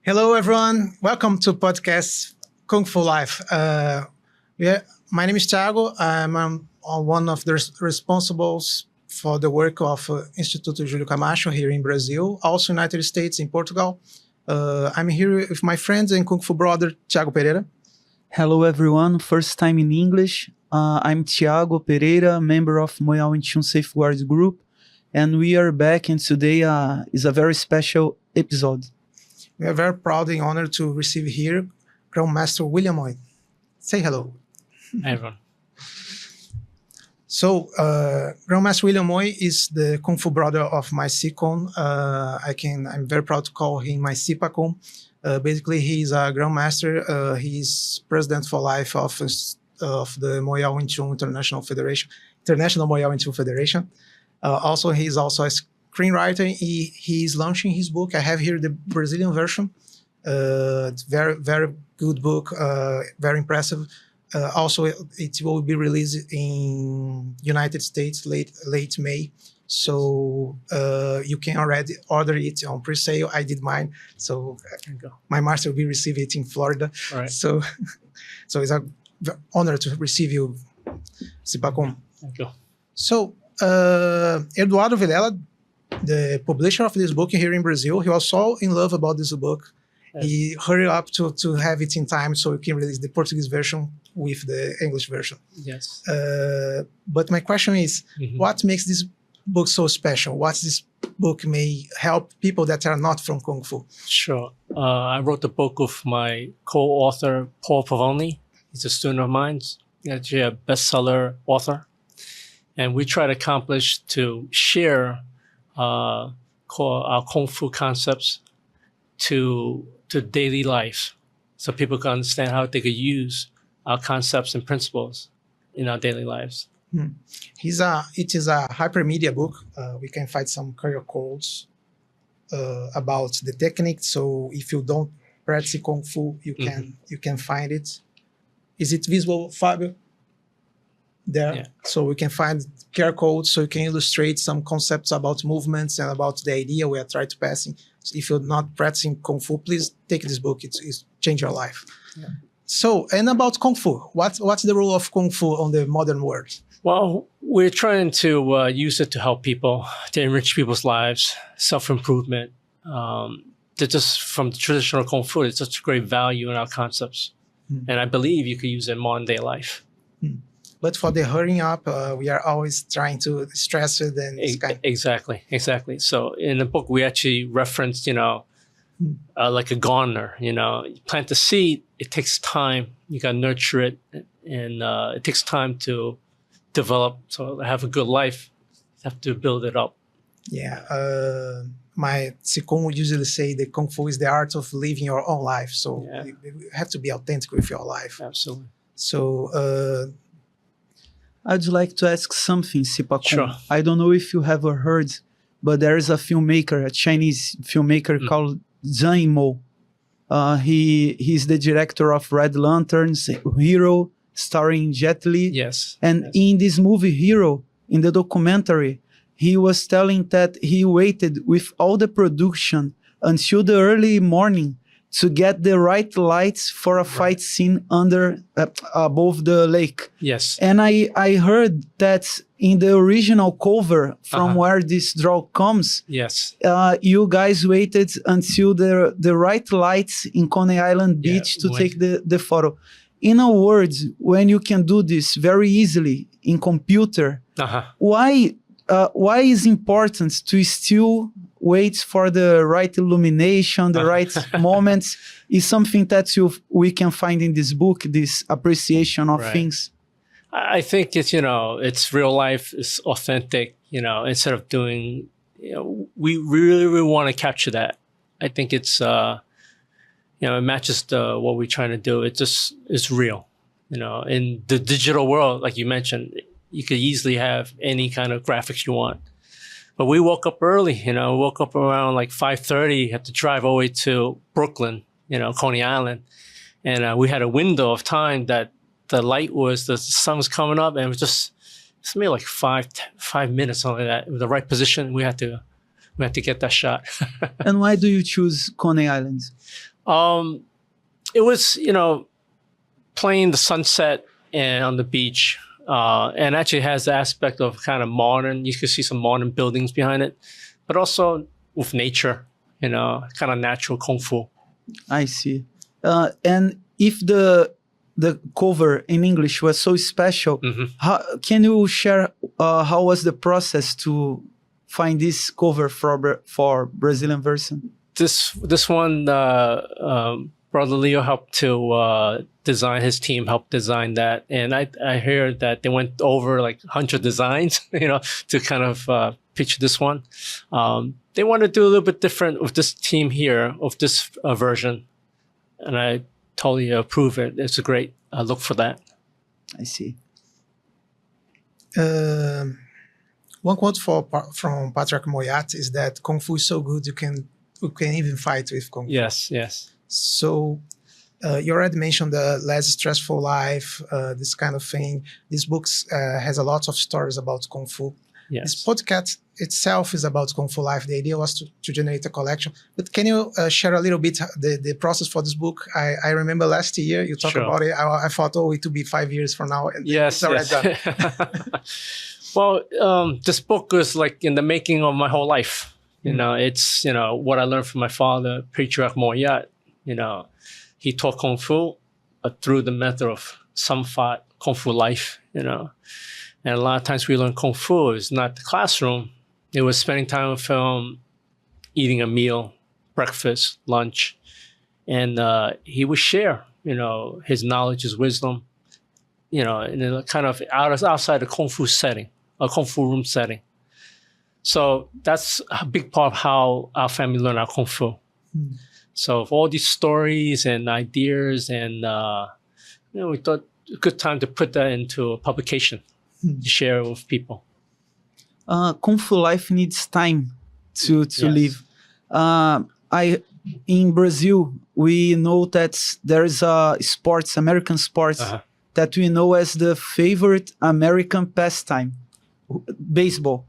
Hello, everyone. Welcome to podcast Kung Fu Life. My name is Thiago. I'm one of the responsibles for the work of Instituto Júlio Camacho here in Brazil, also United States, in Portugal. I'm here with my friends and Kung Fu brother, Thiago Pereira. Hello everyone, first time in English. I'm Thiago Pereira, member of Moyal and Chun Safeguard Group, and we are back, and today is a very special episode. We are very proud and honored to receive here Grandmaster William Moy. Say hello. Hi, everyone. So, Grandmaster William Moy is the Kung Fu brother of my Sikon. I'm very proud to call him my Sipakon. Basically, he's a Grandmaster. He's president for life of the Moyal Wing Chun International Moyal Wing Chun Federation. Also, he's also a screenwriter. He is launching his book. I have here the Brazilian version. It's very, very good book. Very impressive. Also, it will be released in United States late May. So you can already order it on pre-sale. I did mine. So my master will receive it in Florida. All right. So it's an honor to receive you, Sipacom. Thank you. So Eduardo Vilela, the publisher of this book here in Brazil, he was so in love about this book. Yes. He hurried up to have it in time so we can release the Portuguese version with the English version. Yes. But my question is, what makes this book so special? What this book may help people that are not from Kung Fu? Sure. I wrote the book with my co-author, Paul Pavoni. He's a student of mine. He's actually a bestseller author. And we try to accomplish to share our Kung Fu concepts to daily life so people can understand how they could use our concepts and principles in our daily lives. It is a hypermedia book. We can find some QR codes about the technique. So if you don't practice Kung Fu, you can find it. Is it visible, Fabio? There. Yeah. So we can find QR codes so you can illustrate some concepts about movements and about the idea we are trying to pass. So if you're not practicing Kung Fu, please take this book. It's change your life. Yeah. So, and about Kung Fu, what's the role of Kung Fu on the modern world? Well, we're trying to use it to help people, to enrich people's lives, self-improvement. Just from the traditional Kung Fu, it's such great value in our concepts. And I believe you could use it in modern day life. But for the hurrying up, we are always trying to stress it and Exactly. So in the book, we actually referenced, like a gardener, you plant the seed, it takes time, you got to nurture it, and it takes time to develop. So to have a good life, you have to build it up. Yeah. My Qigong would usually say that Kung Fu is the art of living your own life. So you have to be authentic with your life. Absolutely. So I'd like to ask something, Sipakun. Sure. I don't know if you have heard, but there is a filmmaker, a Chinese filmmaker called Zhang Yimou. He's the director of Red Lanterns, Hero, starring Jet Li. Yes. And in this movie, Hero, in the documentary, he was telling that he waited with all the production until the early morning to get the right lights for a fight scene above the lake. Yes. And I heard that in the original cover from where this draw comes, yes, you guys waited until the right lights in Coney Island Beach to take the photo. In a word, when you can do this very easily in computer, why is important to still wait for the right illumination, the right moments, is something that we can find in this book, this appreciation of things. I think it's real life, it's authentic, instead of doing, we really want to capture that. I think it's, it matches what we're trying to do. It just is real, in the digital world, like you mentioned, you could easily have any kind of graphics you want. But we woke up early, woke up around like 5:30, had to drive all the way to Brooklyn, Coney Island. And we had a window of time that the sun was coming up, and it's maybe like 5 minutes, something like that. With the right position, we had to get that shot. And why do you choose Coney Island? It was, playing the sunset and on the beach, and actually has the aspect of kind of modern. You can see some modern buildings behind it, but also with nature, kind of natural kung fu. I see. And if the cover in English was so special, can you share how was the process to find this cover for Brazilian version? This one, Brother Leo helped to design. His team helped design that, and I heard that they went over like 100 designs, to kind of pitch this one. They want to do a little bit different with this team here, of this version, and I totally approve it. It's a great look for that. I see. One quote from Patrick Moyat is that Kung Fu is so good you can even fight with Kung Fu. Yes. So you already mentioned the less stressful life, this kind of thing. This book has a lot of stories about Kung Fu. Yes. This podcast itself is about Kung Fu life. The idea was to generate a collection. But can you share a little bit the process for this book? I remember last year you talked about it. I thought, it will be 5 years from now. And yes. It's already done. Well, this book was like in the making of my whole life. It's, what I learned from my father, Patriarch Moyat. He taught Kung Fu through the method of Samfat Kung Fu life, And a lot of times we learn Kung Fu is not the classroom. It was spending time with him, eating a meal, breakfast, lunch. And he would share, his knowledge, his wisdom, in a kind of outside the Kung Fu setting, a Kung Fu room setting. So that's a big part of how our family learned our Kung Fu. So all these stories and ideas and, we thought a good time to put that into a publication. To share with people. Kung Fu life needs time to live. In Brazil, we know that there is a American sports, that we know as the favorite American pastime, baseball.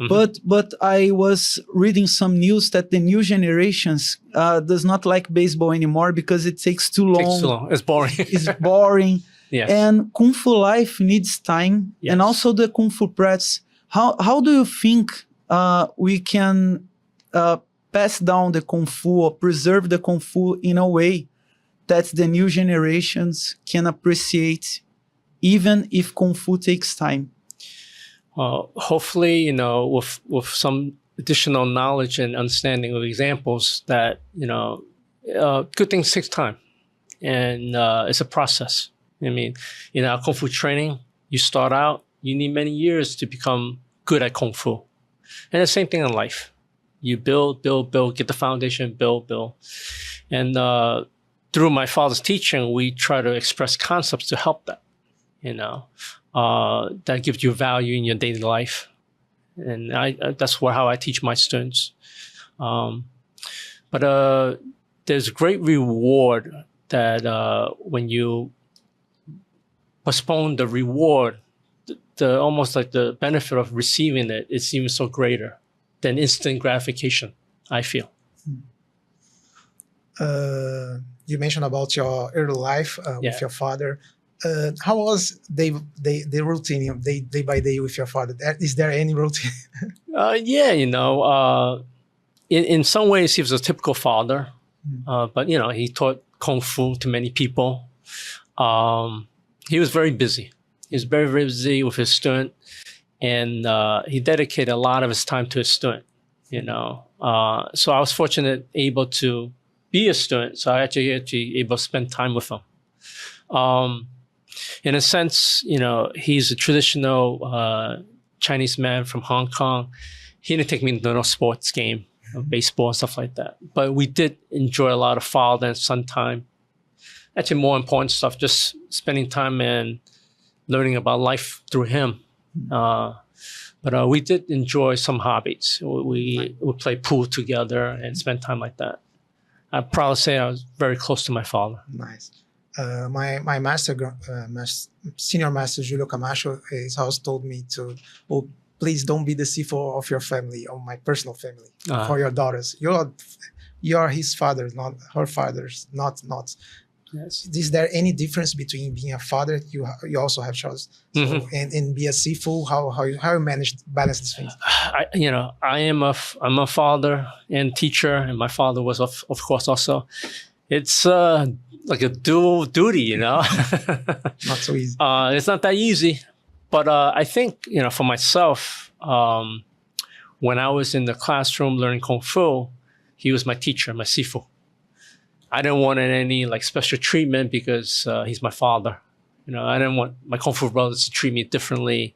But I was reading some news that the new generations does not like baseball anymore because it takes too long. It's boring. It's boring. Yes. And Kung Fu life needs time, and also the Kung Fu practice. How do you think we can pass down the Kung Fu or preserve the Kung Fu in a way that the new generations can appreciate, even if Kung Fu takes time? Hopefully, with some additional knowledge and understanding of examples that, good things take time, and it's a process. In our Kung Fu training, you start out, you need many years to become good at Kung Fu. And the same thing in life. You build, get the foundation, build. And through my father's teaching, we try to express concepts to help that, that gives you value in your daily life. And that's how I teach my students. But there's great reward that when you postpone the reward, the almost like the benefit of receiving it is even so greater than instant gratification, I feel. You mentioned about your early life with your father. How was the routine, day by day with your father? Is there any routine? In some ways he was a typical father, but he taught Kung Fu to many people. He was very busy. He was very, very busy with his student, and he dedicated a lot of his time to his student. So I was fortunate, able to be a student. So I actually able to spend time with him. In a sense, he's a traditional Chinese man from Hong Kong. He didn't take me to no sports game, baseball and stuff like that. But we did enjoy a lot of father and son time. Actually, more important stuff, just spending time and learning about life through him. But we did enjoy some hobbies. We would play pool together and spend time like that. I'm proud to say I was very close to my father. Nice. My senior master, Julio Camacho, his house told me please don't be the sifu of your family, or my personal family, for your daughters. you're his father, not her father's, not. Yes. Is there any difference between being a father? You also have children, so, and be a sifu. How you manage to balance these things? I'm a father and teacher, and my father was of course also. It's like a dual duty, Not so easy. It's not that easy, but I think for myself, when I was in the classroom learning kung fu, he was my teacher, my sifu. I didn't want any like special treatment because he's my father. I didn't want my kung fu brothers to treat me differently,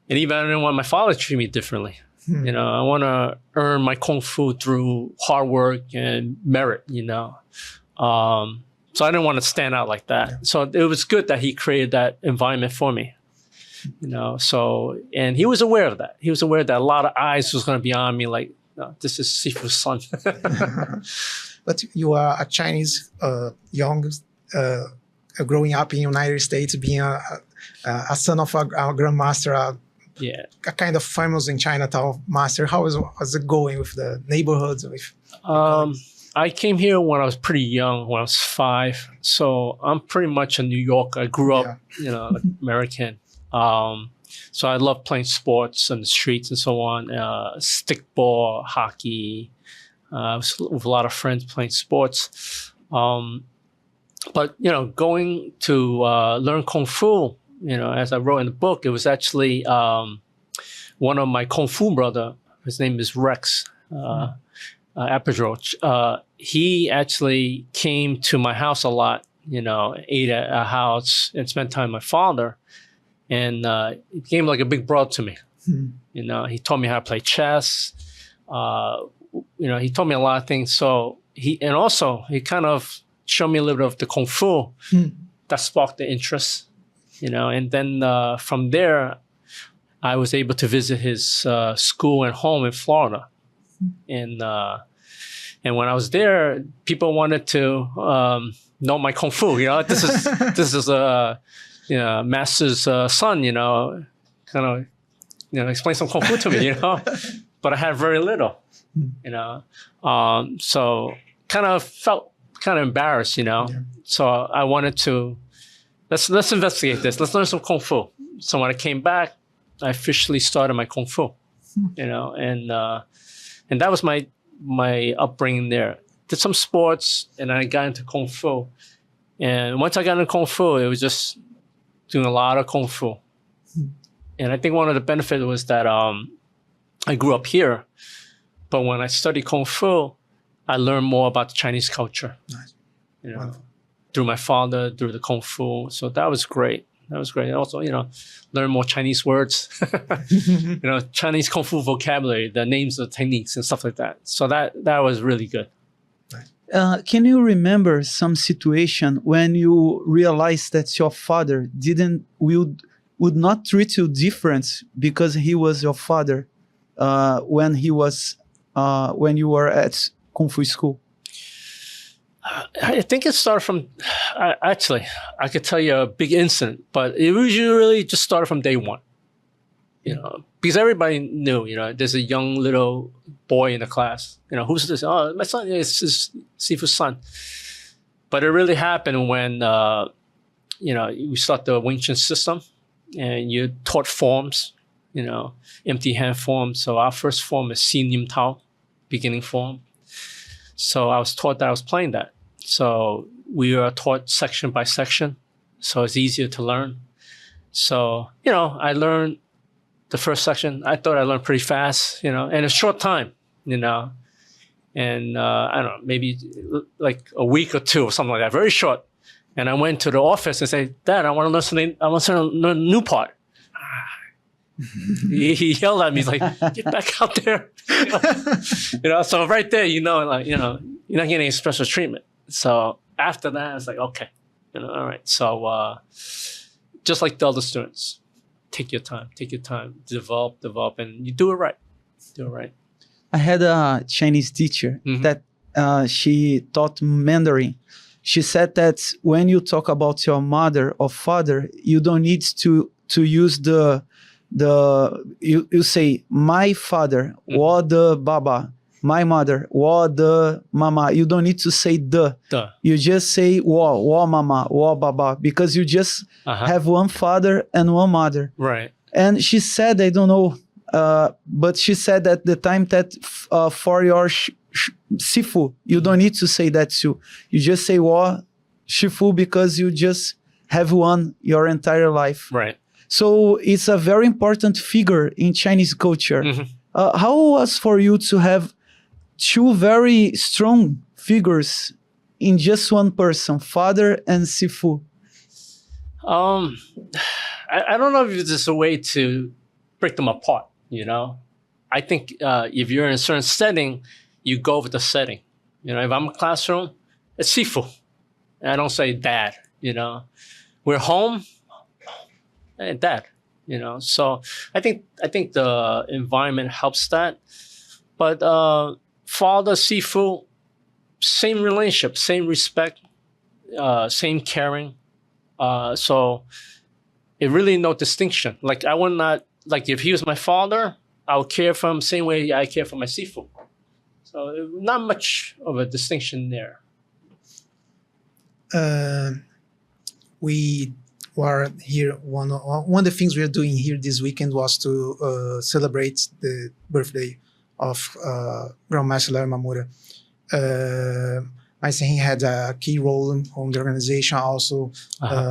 and even I didn't want my father to treat me differently. I want to earn my kung fu through hard work and merit. So I didn't want to stand out like that. Yeah. So it was good that he created that environment for me. So, and he was aware of that. He was aware that a lot of eyes was going to be on me, like, no, this is Sifu's son. But you are a Chinese young, growing up in the United States, being a son of a grandmaster, a kind of famous in Chinatown master. How was it going with the neighborhoods? I came here when I was pretty young, when I was 5. So I'm pretty much a New Yorker. I grew up, like American. So I love playing sports on the streets and so on, stickball, hockey. I was with a lot of friends playing sports. But, going to learn Kung Fu, as I wrote in the book, it was actually one of my Kung Fu brother. His name is Rex Apodroch. He actually came to my house a lot, ate at our house and spent time with my father. And he became like a big brother to me. He taught me how to play chess. He taught me a lot of things. So he kind of showed me a little bit of the Kung Fu that sparked the interest, and then from there, I was able to visit his school and home in Florida. And when I was there, people wanted to know my Kung Fu. This is a master's son. Kind of explain some Kung Fu to me. But I had very little. So kind of felt kind of embarrassed. So I wanted to let's investigate this. Let's learn some Kung Fu. So when I came back, I officially started my Kung Fu. And that was my upbringing there. Did some sports, and I got into Kung Fu. And once I got into Kung Fu, it was just doing a lot of Kung Fu. And I think one of the benefits was that I grew up here, but when I studied Kung Fu, I learned more about the Chinese culture. Nice. Through my father, through the Kung Fu. So that was great. And also, learn more Chinese words, Chinese Kung Fu vocabulary, the names of techniques and stuff like that. So that was really good. Can you remember some situation when you realized that your father would not treat you different because he was your father when you were at Kung Fu school? I think it started from, actually, I could tell you a big incident, but it usually just started from day one, because everybody knew, there's a young little boy in the class, who's this? Oh, my son is Sifu's son. But it really happened when, we start the Wing Chun system and you taught forms, empty hand forms. So our first form is Xin Nim Tao, beginning form. So I was taught that I was playing that. So we are taught section by section. So it's easier to learn. So, I learned the first section. I thought I learned pretty fast, in a short time, And I don't know, maybe like a week or two or something like that, very short. And I went to the office and said, Dad, I want to learn something. I want to learn a new part. He yelled at me. He's like, "Get back out there!" So right there, you're not getting any special treatment. So after that, it's like, okay, all right. So just like the other students, take your time, develop, and you do it right. I had a Chinese teacher that she taught Mandarin. She said that when you talk about your mother or father, you don't need to use you say my father or the baba. my mother, wo de mama. You don't need to say the. Duh. You just say wo mama, wo baba, because you just have one father and one mother. Right. And she said, I don't know, but she said at the time that for your sifu, you don't need to say that too. You just say wo shifu because you just have one your entire life. Right. So it's a very important figure in Chinese culture. How was for you to have two very strong figures in just one person, father and sifu? I don't know if there's a way to break them apart, you know? I think if you're in a certain setting, you go with the setting. You know, if I'm in a classroom, it's sifu. I don't say dad, you know? We're home, dad, you know? So I think the environment helps that. But father, sifu, same relationship, same respect, same caring. So it really no distinction. Like I would not, like if he was my father, I would care for him the same way I care for my sifu. So not much of a distinction there. We were here. One of the things we are doing here this weekend was to celebrate the birthday of Grandmaster Leo Imamura. I think he had a key role on the organization. Also,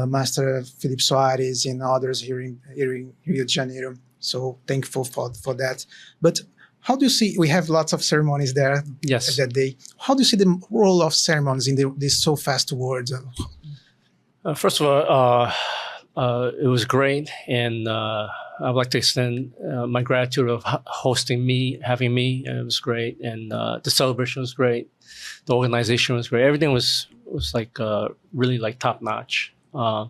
Master Felipe Soares and others here in Rio de Janeiro. So thankful for that. But how do you see? We have lots of ceremonies there. Yes. That day. How do you see the role of ceremonies in this so fast world? First of all, it was great, and I'd like to extend my gratitude of hosting me, having me. It was great, and the celebration was great. The organization was great. Everything was like really like top notch. But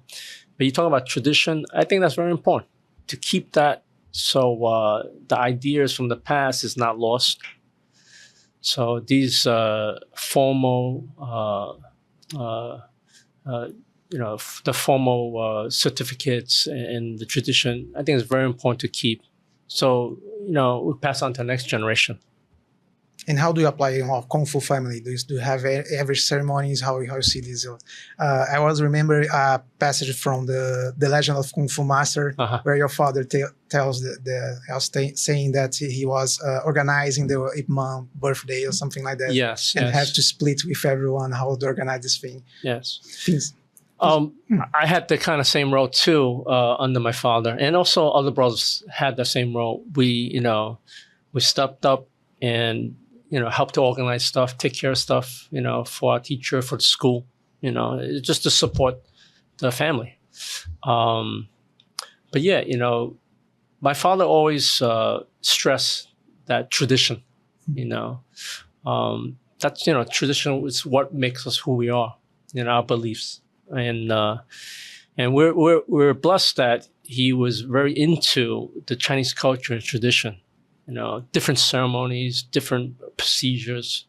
you talk about tradition. I think that's very important to keep that. So the ideas from the past is not lost. So these formal, the formal certificates and the tradition, I think is very important to keep. So, we pass on to the next generation. And how do you apply in Kung Fu family? Do you have every ceremonies? How you see this? I always remember a passage from the Legend of Kung Fu Master, where your father tells saying that he was organizing the Ip Man birthday or something like that. Yes. And have to split with everyone how to organize this thing. Yes. Things. I had the kind of same role too under my father, and also other brothers had the same role. We stepped up and helped to organize stuff, take care of stuff, for our teacher, for the school, just to support the family. But yeah, my father always stressed that tradition. That's tradition is what makes us who we are, our beliefs. And we're blessed that he was very into the Chinese culture and tradition, different ceremonies, different procedures.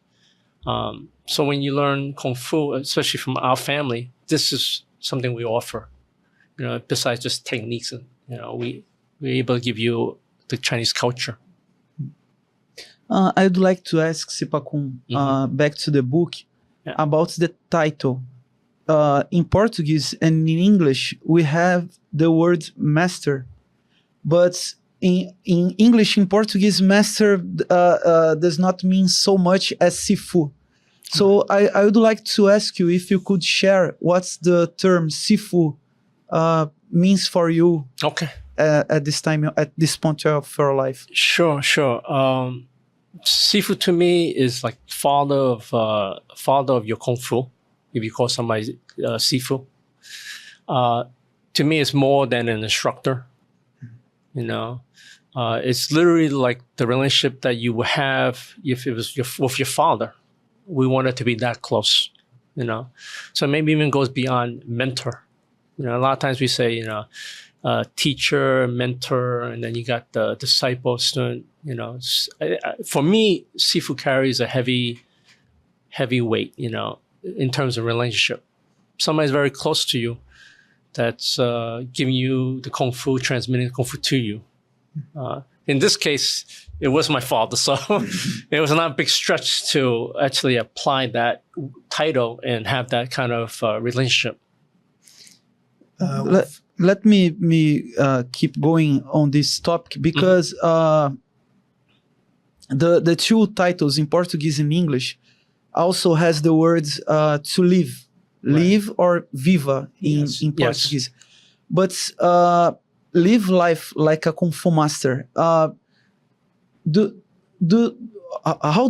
So when you learn Kung Fu, especially from our family, this is something we offer, besides just techniques. And, we're able to give you the Chinese culture. I'd like to ask Sipakun, back to the book, about the title. In Portuguese and in English, we have the word master, but in English, in Portuguese, master does not mean so much as sifu. So I would like to ask you if you could share what's the term sifu means for you. Okay. At this time, at this point of your life. Sure. Sifu to me is like father of your Kung Fu. If you call somebody sifu, to me, it's more than an instructor. It's literally like the relationship that you would have if it was with your father. We want it to be that close, So maybe even goes beyond mentor. A lot of times we say, teacher, mentor, and then you got the disciple, student. For me, sifu carries a heavy weight. In terms of relationship, somebody's very close to you that's giving you the Kung Fu, transmitting the Kung Fu to you. in this case, it was my fault. So it was not a big stretch to actually apply that title and have that kind of relationship. Let me keep going on this topic, because the two titles in Portuguese and English also has the words to live, live or viva in Portuguese. But live life like a Kung Fu master. How do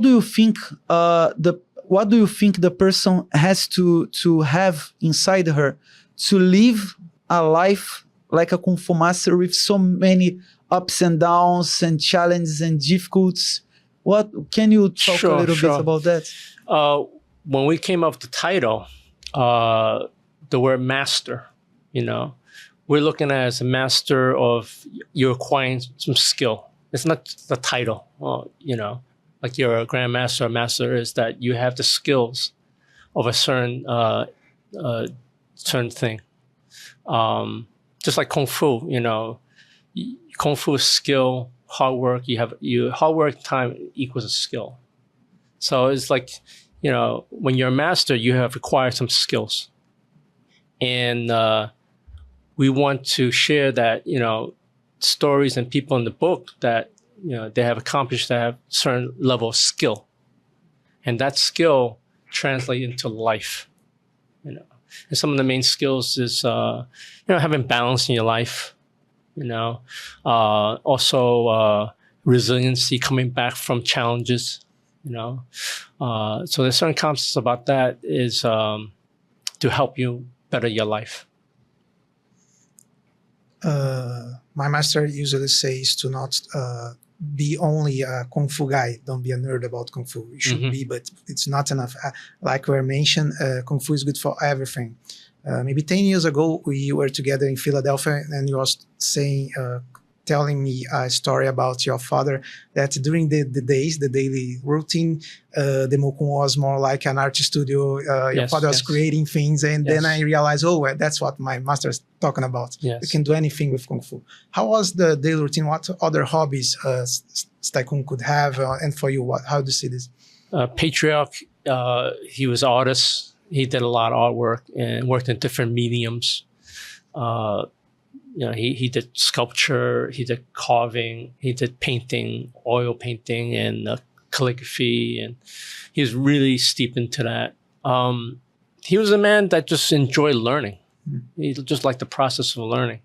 you think what do you think the person has to have inside her to live a life like a Kung Fu master with so many ups and downs and challenges and difficulties? What can you talk a little bit about that? When we came up with the title, the word master, we're looking at as a master of you're acquiring some skill. It's not the title, like you're a grandmaster or master, is that you have the skills of a certain thing. Just like Kung Fu, Kung Fu is skill, hard work. Hard work time equals a skill. So it's like, when you're a master, you have acquired some skills. And we want to share that, stories and people in the book that, they have accomplished, that have certain level of skill. And that skill translates into life, And some of the main skills is, having balance in your life, also resiliency, coming back from challenges, So there's certain concepts about that is to help you better your life. My master usually says to not be only a Kung Fu guy. Don't be a nerd about Kung Fu. You should be, but it's not enough. Like we mentioned, Kung Fu is good for everything. Maybe 10 years ago, we were together in Philadelphia, and you was telling me a story about your father, that during the daily routine, the Mokun was more like an art studio. Your father was creating things, and then I realized, that's what my master is talking about. You can do anything with Kung Fu. How was the daily routine? What other hobbies Taekwondo could have? And for you, how do you see this? Patriarch, he was an artist. He did a lot of artwork and worked in different mediums. He did sculpture, he did carving, he did painting, oil painting, and calligraphy, and he was really steep into that. He was a man that just enjoyed learning. He just liked the process of learning,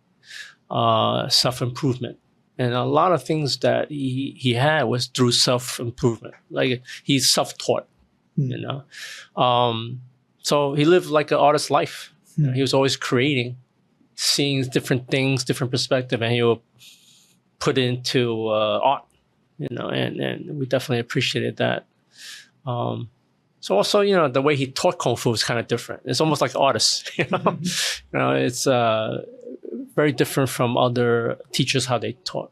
self-improvement. And a lot of things that he had was through self-improvement. Like, he's self-taught, So he lived like an artist's life. He was always creating, seeing different things, different perspective, and he will put it into art, and we definitely appreciated that. So also, the way he taught Kung Fu is kind of different. It's almost like artists, it's very different from other teachers, how they taught,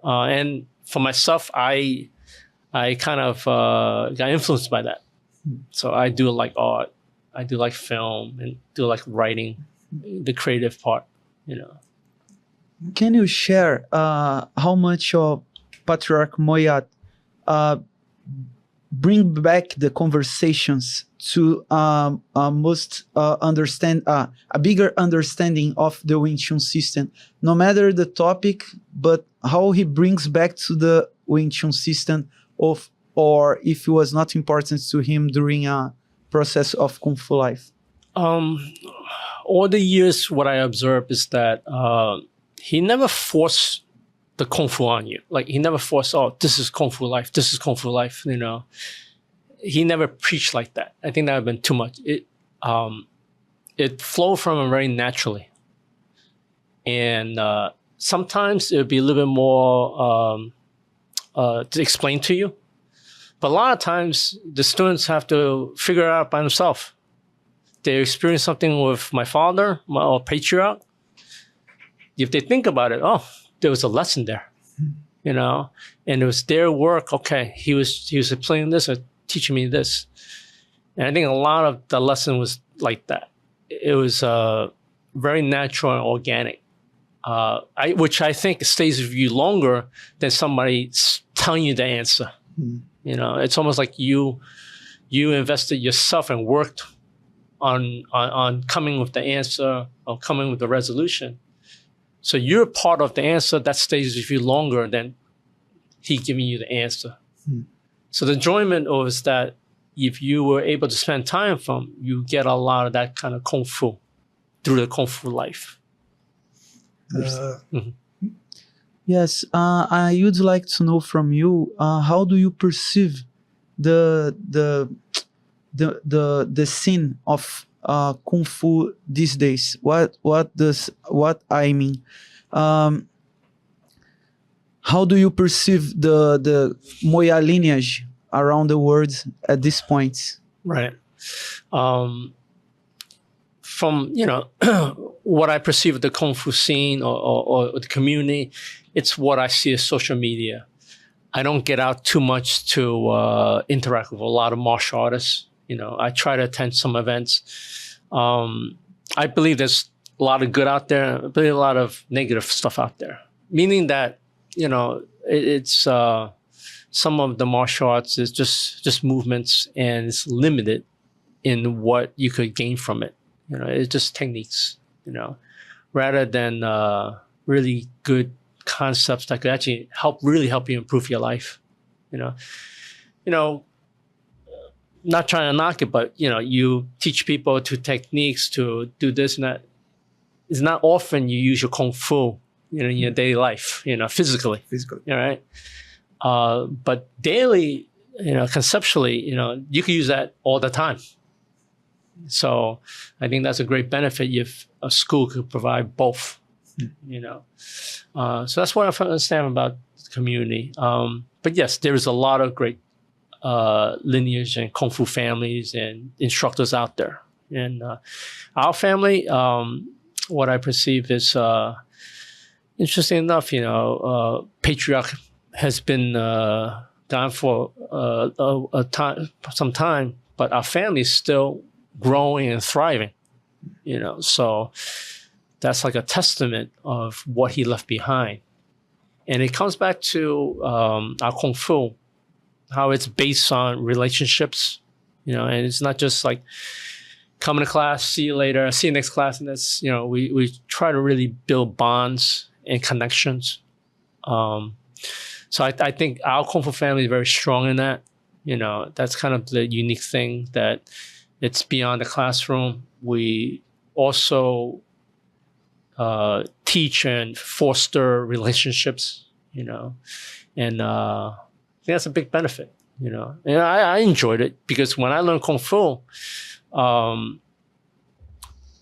and for myself, I kind of got influenced by that. So I do like art, I do like film, and do like writing, the creative part, Can you share how much of Patriarch Moyat bring back the conversations to understand a bigger understanding of the Wing Chun system, no matter the topic, but how he brings back to the Wing Chun system or if it was not important to him during a process of Kung Fu life? All the years, what I observed is that he never forced the Kung Fu on you. Like, he never forced, this is Kung Fu life, this is Kung Fu life, He never preached like that. I think that would have been too much. It flowed from him very naturally. And sometimes it would be a little bit more to explain to you. But a lot of times, the students have to figure it out by themselves. They experience something with my father, or patriarch. If they think about it, there was a lesson there, and it was their work. Okay, he was explaining this or teaching me this, and I think a lot of the lesson was like that. It was very natural and organic. which I think stays with you longer than somebody telling you the answer. You know, it's almost like you invested yourself and worked on coming with the answer or coming with the resolution. So you're part of the answer that stays with you longer than he giving you the answer. So the enjoyment is that if you were able to spend time with him, you get a lot of that kind of kung fu through the kung fu life. Yes, I would like to know from you, how do you perceive the scene of kung fu these days? What I mean? How do you perceive the Moya lineage around the world at this point? Right. From, you know, what I perceive of the kung fu scene or the community, it's what I see as social media. I don't get out too much to interact with a lot of martial artists. You know, I try to attend some events. I believe there's a lot of good out there. I believe a lot of negative stuff out there. Meaning that, you know, it's some of the martial arts is just movements, and it's limited in what you could gain from it. You know, it's just techniques, you know, rather than really good concepts that could actually really help you improve your life. You know, not trying to knock it, but, you know, you teach people to techniques to do this and that. It's not often you use your kung fu, you know, in your daily life, you know, physically. All right. But daily, you know, conceptually, you know, you can use that all the time. So I think that's a great benefit if a school could provide both, you know. So that's what I understand about the community. But yes, there is a lot of great lineage and kung fu families and instructors out there. And our family, what I perceive is, interesting enough, you know, patriarch has been gone for some time, but our family is still growing and thriving, you know. So that's like a testament of what he left behind. And it comes back to our kung fu, how it's based on relationships, you know, and it's not just like come to class, see you later, see you next class. And that's, you know, we try to really build bonds and connections. So I think our kung fu family is very strong in that. You know, that's kind of the unique thing, that it's beyond the classroom. We also teach and foster relationships, you know, and I think that's a big benefit, you know. And I enjoyed it because when I learned kung fu, I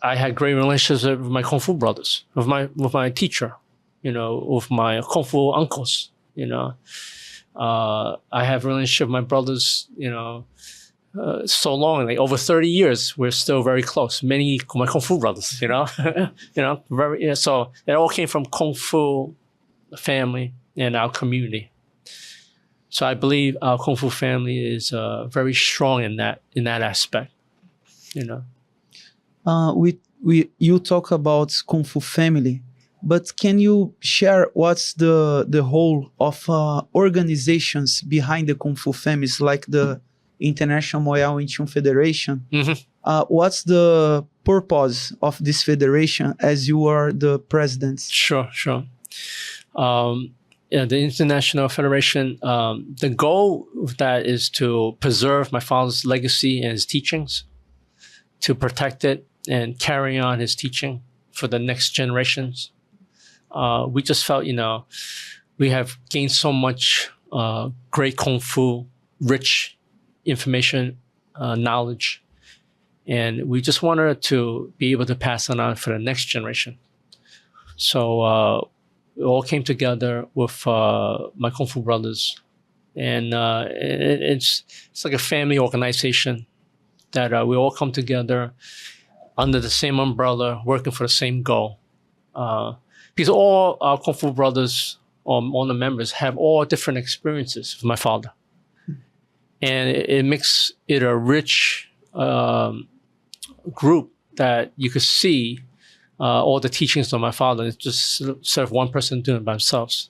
had great relationships with my kung fu brothers, with my teacher, you know, with my kung fu uncles, you know. I have a relationship with my brothers, you know, so long, like over 30 years, we're still very close. Many of my kung fu brothers, you know, you know, very. You know, so it all came from kung fu family and our community. So I believe our kung fu family is very strong in that aspect, you know. You talk about kung fu family, but can you share what's the whole of organizations behind the kung fu families, like the International Muay Thai and Chun Federation? What's the purpose of this federation, as you are the president? Sure. Yeah, the International Federation, the goal of that is to preserve my father's legacy and his teachings, to protect it and carry on his teaching for the next generations. We just felt, you know, we have gained so much great kung fu, rich information, knowledge, and we just wanted to be able to pass it on for the next generation. So we all came together with my kung fu brothers, and it's like a family organization that we all come together under the same umbrella, working for the same goal. Because all our kung fu brothers, all the members, have all different experiences with my father. And it makes it a rich group that you could see all the teachings of my father. It's just instead of one person doing it by themselves.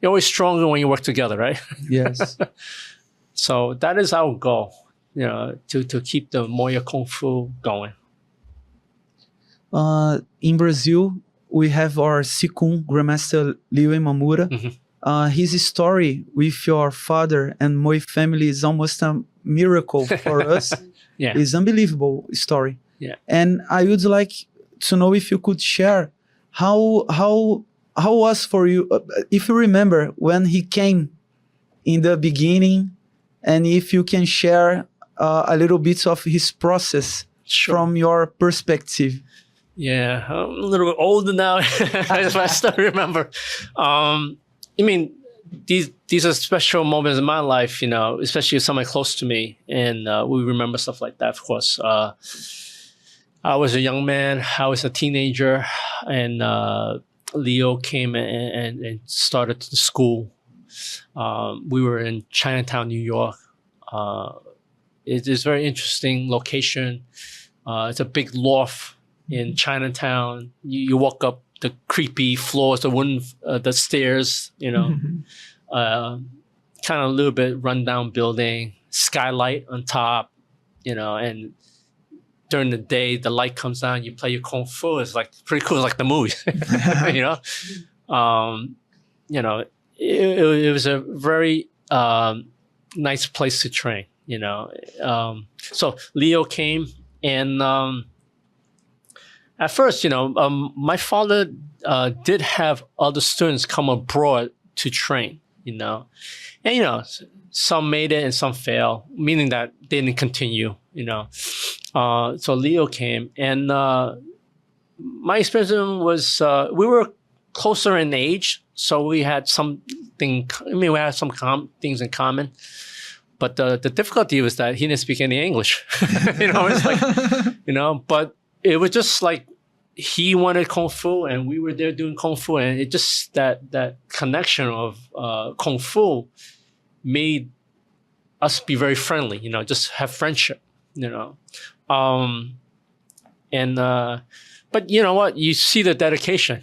You're always stronger when you work together, right? Yes. So that is our goal, to keep the Moya Kung Fu going. In Brazil, we have our Sikun Grandmaster Leo Imamura. Mm-hmm. His story with your father and Moi family is almost a miracle for us. Yeah. It's unbelievable story. Yeah. And I would like to know if you could share how was for you, if you remember when he came in the beginning, and if you can share a little bit of his process. Sure. From your perspective. Yeah, I'm a little bit older now. I still remember. I mean, these are special moments in my life, especially with somebody close to me, and we remember stuff like that. Of course, I was a young man. I was a teenager, and Leo came and started the school. We were in Chinatown, New York. It is a very interesting location. It's a big loft in Chinatown. You walk up the creepy floors, the wooden, the stairs, kind of a little bit rundown building, skylight on top, and during the day, the light comes down, you play your Kung Fu. It's like pretty cool, like the movie, It was a very nice place to train, So Leo came, and at first, my father did have other students come abroad to train, and some made it and some failed, meaning that they didn't continue, So Leo came, and my experience was we were closer in age, so we had we had some things in common. But the difficulty was that he didn't speak any English. It's like, but it was just like he wanted Kung Fu and we were there doing Kung Fu. And it just, that connection of Kung Fu made us be very friendly, just have friendship, but you know what? You see the dedication.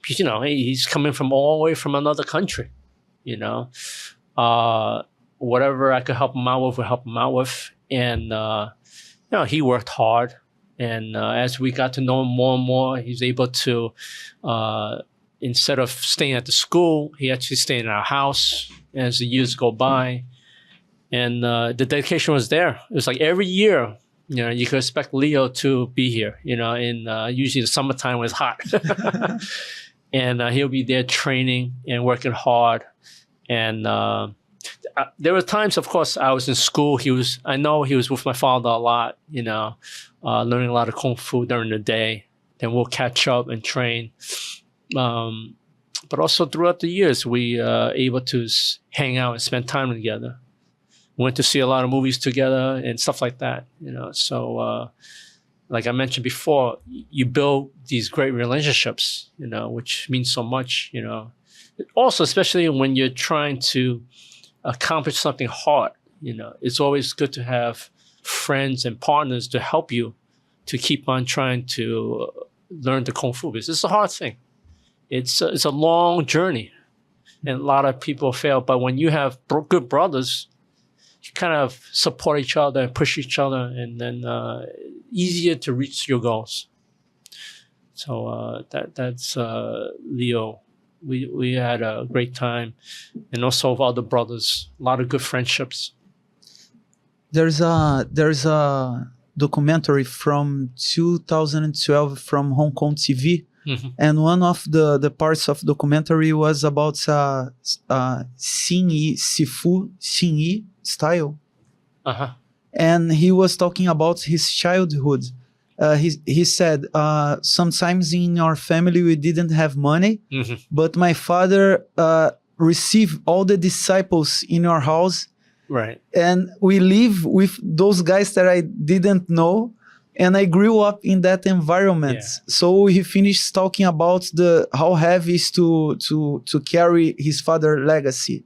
He's coming from all the way from another country, whatever I could help him out with, we'll help him out with. And, he worked hard. And as we got to know him more and more, he was able to, instead of staying at the school, he actually stayed in our house as the years go by. And the dedication was there. It was like every year, you could expect Leo to be here, in usually the summertime when it's hot. And he'll be there training and working hard. And there were times, of course, I was in school. I know he was with my father a lot, learning a lot of Kung Fu during the day. Then we'll catch up and train. But also throughout the years, we able to hang out and spend time together. Went to see a lot of movies together and stuff like that, So, like I mentioned before, you build these great relationships, which means so much, Also, especially when you're trying to accomplish something hard, it's always good to have friends and partners to help you to keep on trying to learn the Kung Fu, because it's a hard thing. It's a long journey, and a lot of people fail. But when you have good brothers, you kind of support each other and push each other, and then easier to reach your goals. So that's Leo. We had a great time, and also with other brothers, a lot of good friendships. There's a documentary from 2012 from Hong Kong TV, and one of the parts of documentary was about sifu style. And he was talking about his childhood. He said, sometimes in our family we didn't have money, but my father received all the disciples in our house. Right. And we live with those guys that I didn't know. And I grew up in that environment. Yeah. So he finished talking about how heavy it is to carry his father's legacy.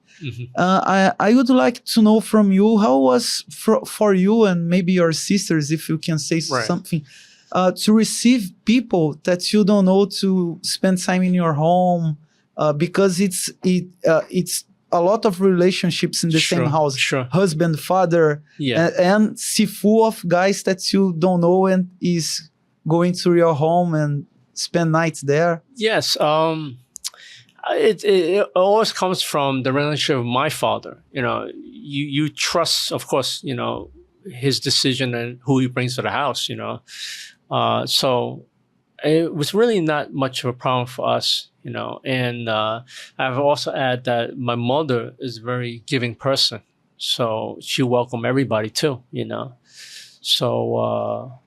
I would like to know from you, how was for you and maybe your sisters, if you can say something, to receive people that you don't know to spend time in your home, because it's a lot of relationships in the same house. Sure. Husband, father, and sifu of guys that you don't know and is going to your home and spend nights there. Yes. It always comes from the relationship of my father. You know, you trust, of course, you know, his decision and who he brings to the house, you know. So it was really not much of a problem for us, you know. And I've also added that my mother is a very giving person. So she welcomed everybody too, you know. So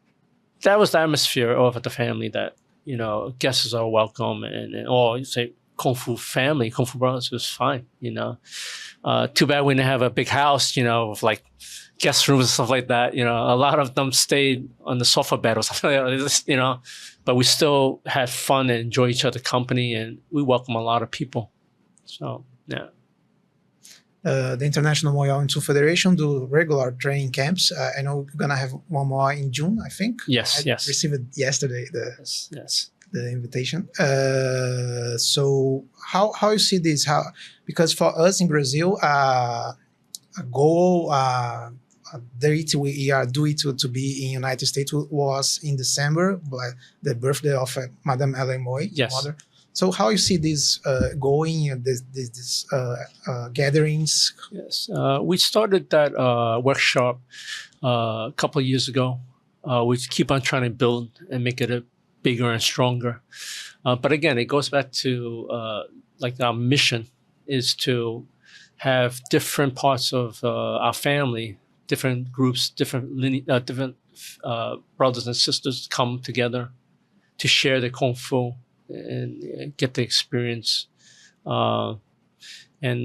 that was the atmosphere of the family, that, you know, guests are welcome, and or you say Kung Fu family, Kung Fu brothers was fine, you know. Too bad we didn't have a big house, you know, with like guest rooms and stuff like that. You know, a lot of them stayed on the sofa bed or something like that, you know, but we still had fun and enjoyed each other's company, and we welcome a lot of people. So, yeah. The International Muay Thai and Two Federation do regular training camps. I know we're gonna have one more in June, I think. Yes, I yes. received it yesterday, Yes. the invitation. So how you see this? Because for us in Brazil, a goal we are doing to be in United States was in December, but the birthday of Madame Ellen Moy, Yes. mother. So how you see this going, this gatherings? Yes. We started that workshop a couple of years ago. We keep on trying to build and make it bigger and stronger. But again, it goes back to like our mission is to have different parts of our family, different groups, different brothers and sisters come together to share the Kung Fu and get the experience, and you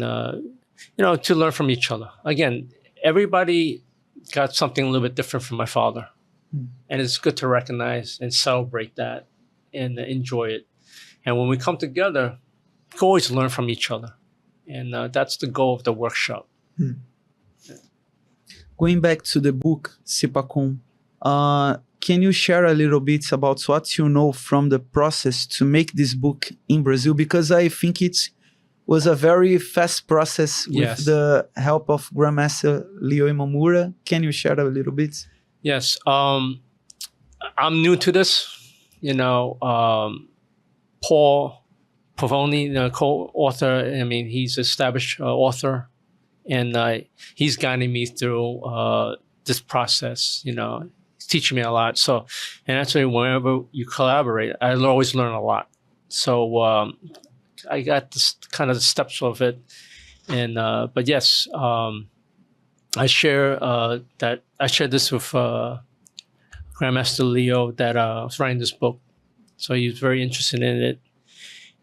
know, to learn from each other. Again, everybody got something a little bit different from my father, and it's good to recognize and celebrate that and enjoy it. And when we come together, we can always learn from each other, and that's the goal of the workshop. Going back to the book Sipakun, can you share a little bit about what you know from the process to make this book in Brazil? Because I think it was a very fast process with the help of Grandmaster Leo Imamura. Can you share a little bit? Yes. I'm new to this. You know, Paul Pavoni, the co-author, I mean, he's an established author, and he's guiding me through this process, you know. Teaching me a lot. So, and actually, whenever you collaborate, I always learn a lot. So I got this kind of the steps of it, and but yes, I share this with Grandmaster Leo that was writing this book. So he was very interested in it,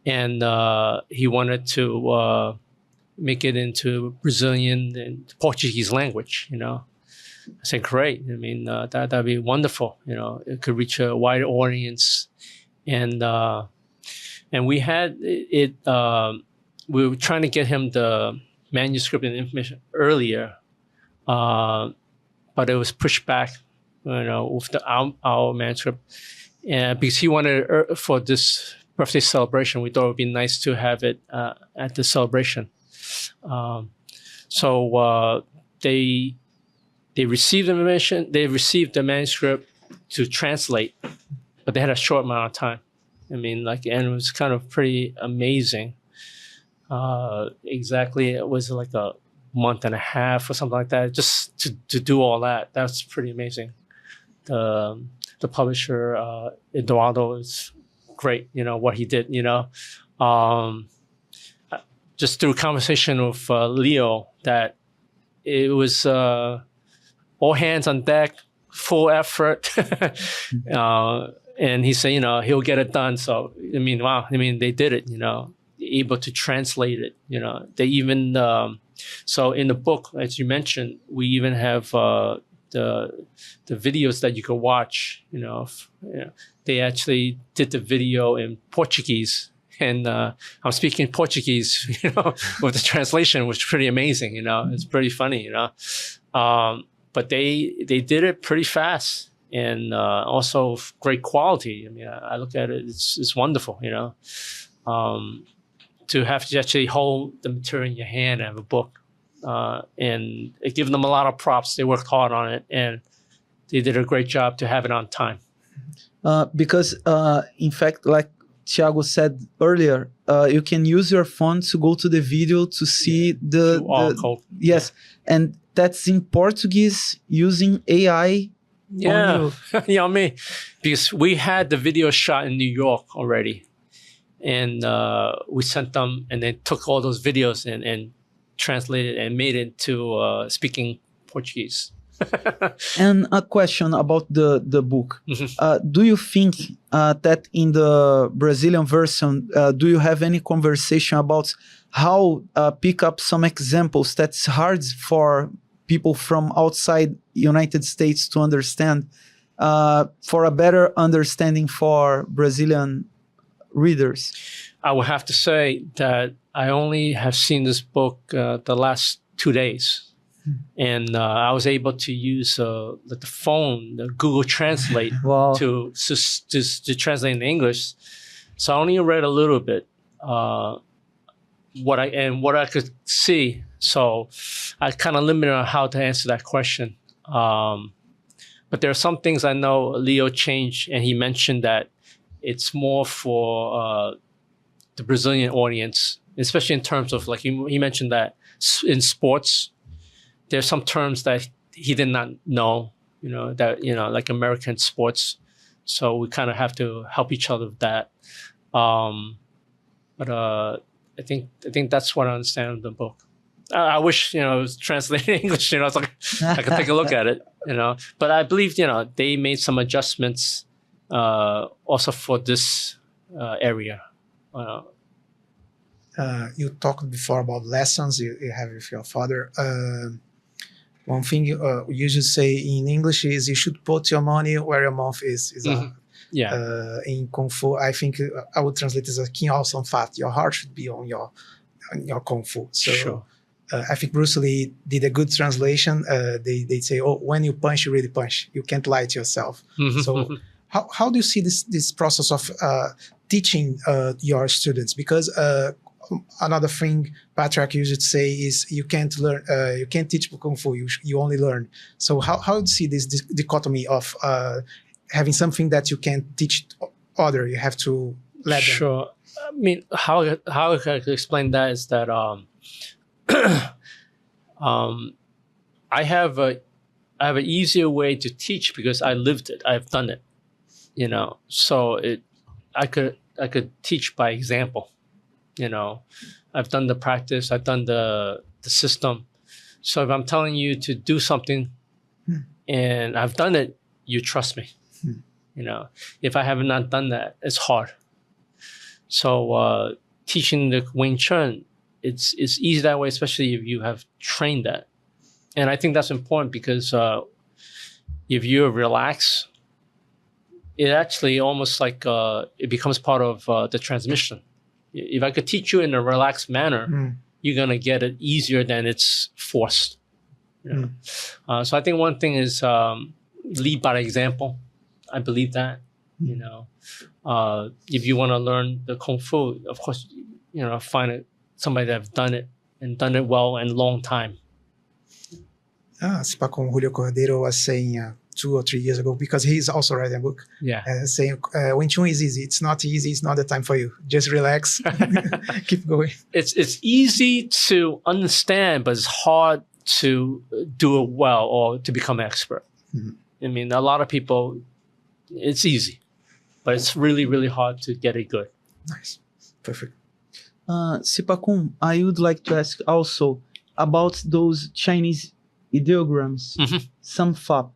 and he wanted to make it into Brazilian and Portuguese language, you know. I said, great. I mean, that'd be wonderful. You know, it could reach a wider audience, and we had it. We were trying to get him the manuscript and information earlier, but it was pushed back. You know, with our manuscript, and because he wanted it for this birthday celebration, we thought it would be nice to have it at the celebration. So they received the information, they received the manuscript to translate, but they had a short amount of time. I mean, like, and it was kind of pretty amazing. Exactly, it was like a month and a half or something like that, just to do all that. That's pretty amazing. The publisher, Eduardo, is great, you know, what he did, you know. Just through conversation with Leo, that it was all hands on deck, full effort. And he said, you know, he'll get it done. So, I mean, wow. I mean, they did it, you know, able to translate it, you know. They even, so in the book, as you mentioned, we even have the videos that you can watch, you know. They actually did the video in Portuguese. And I'm speaking Portuguese, you know, with the translation, which is pretty amazing, you know. It's pretty funny, you know. But they did it pretty fast, and also great quality. I mean, I look at it; it's wonderful. You know, to have to actually hold the material in your hand and have a book, and it gives them a lot of props. They worked hard on it, and they did a great job to have it on time. Because in fact, like Thiago said earlier, you can use your phone to go to the video to see the code. Yes, and that's in Portuguese using AI. Yeah, you know me, because we had the video shot in New York already, and we sent them, and they took all those videos and translated and made it to speaking Portuguese. And a question about the book. Do you think that in the Brazilian version, do you have any conversation about how pick up some examples that's hard for people from outside United States to understand, for a better understanding for Brazilian readers? I would have to say that I only have seen this book the last 2 days. And I was able to use the phone, the Google Translate, Wow. to translate in English. So I only read a little bit what I could see. So I kind of limited on how to answer that question. But there are some things I know Leo changed, and he mentioned that it's more for the Brazilian audience, especially in terms of, like, he mentioned that in sports, there's some terms that he did not know, like American sports. So we kind of have to help each other with that. But I think that's what I understand of the book. I wish, it was translated in English, it's like I could take a look at it, But I believe, they made some adjustments also for this area. You talked before about lessons you have with your father. One thing you usually say in English is you should put your money where your mouth is. Yeah. In Kung Fu, I think I would translate it as a king also fat. Your heart should be on your Kung Fu. So Sure. I think Bruce Lee did a good translation. They say, oh, when you punch, you really punch. You can't lie to yourself. So how do you see this process of teaching your students? Because another thing Patrick used to say is you can't learn, you can't teach Kung Fu. You only learn. So how do you see this dichotomy of having something that you can't teach other? You have to let them. Sure. I mean, how I could explain that is that I have an easier way to teach because I lived it. I've done it. So I could teach by example. I've done the practice, I've done the system. So if I'm telling you to do something and I've done it, you trust me. If I have not done that, it's hard. So teaching the Wing Chun, it's easy that way, especially if you have trained that. And I think that's important because if you relax, it actually almost like it becomes part of the transmission. If I could teach you in a relaxed manner, you're going to get it easier than it's forced. So I think one thing is lead by example. I believe that. If you want to learn the Kung Fu, of course, find somebody that have done it and done it well and long time. Sipacon Julio Cordeiro was saying 2 or 3 years ago, because he's also writing a book, saying Wing Chun is easy. It's not easy. It's not the time for you. Just relax, keep going. It's easy to understand, but it's hard to do it well or to become an expert. I mean, a lot of people, it's easy, but it's really, really hard to get it good. Nice. Perfect. Sipacon, I would like to ask also about those Chinese ideograms, Samfa.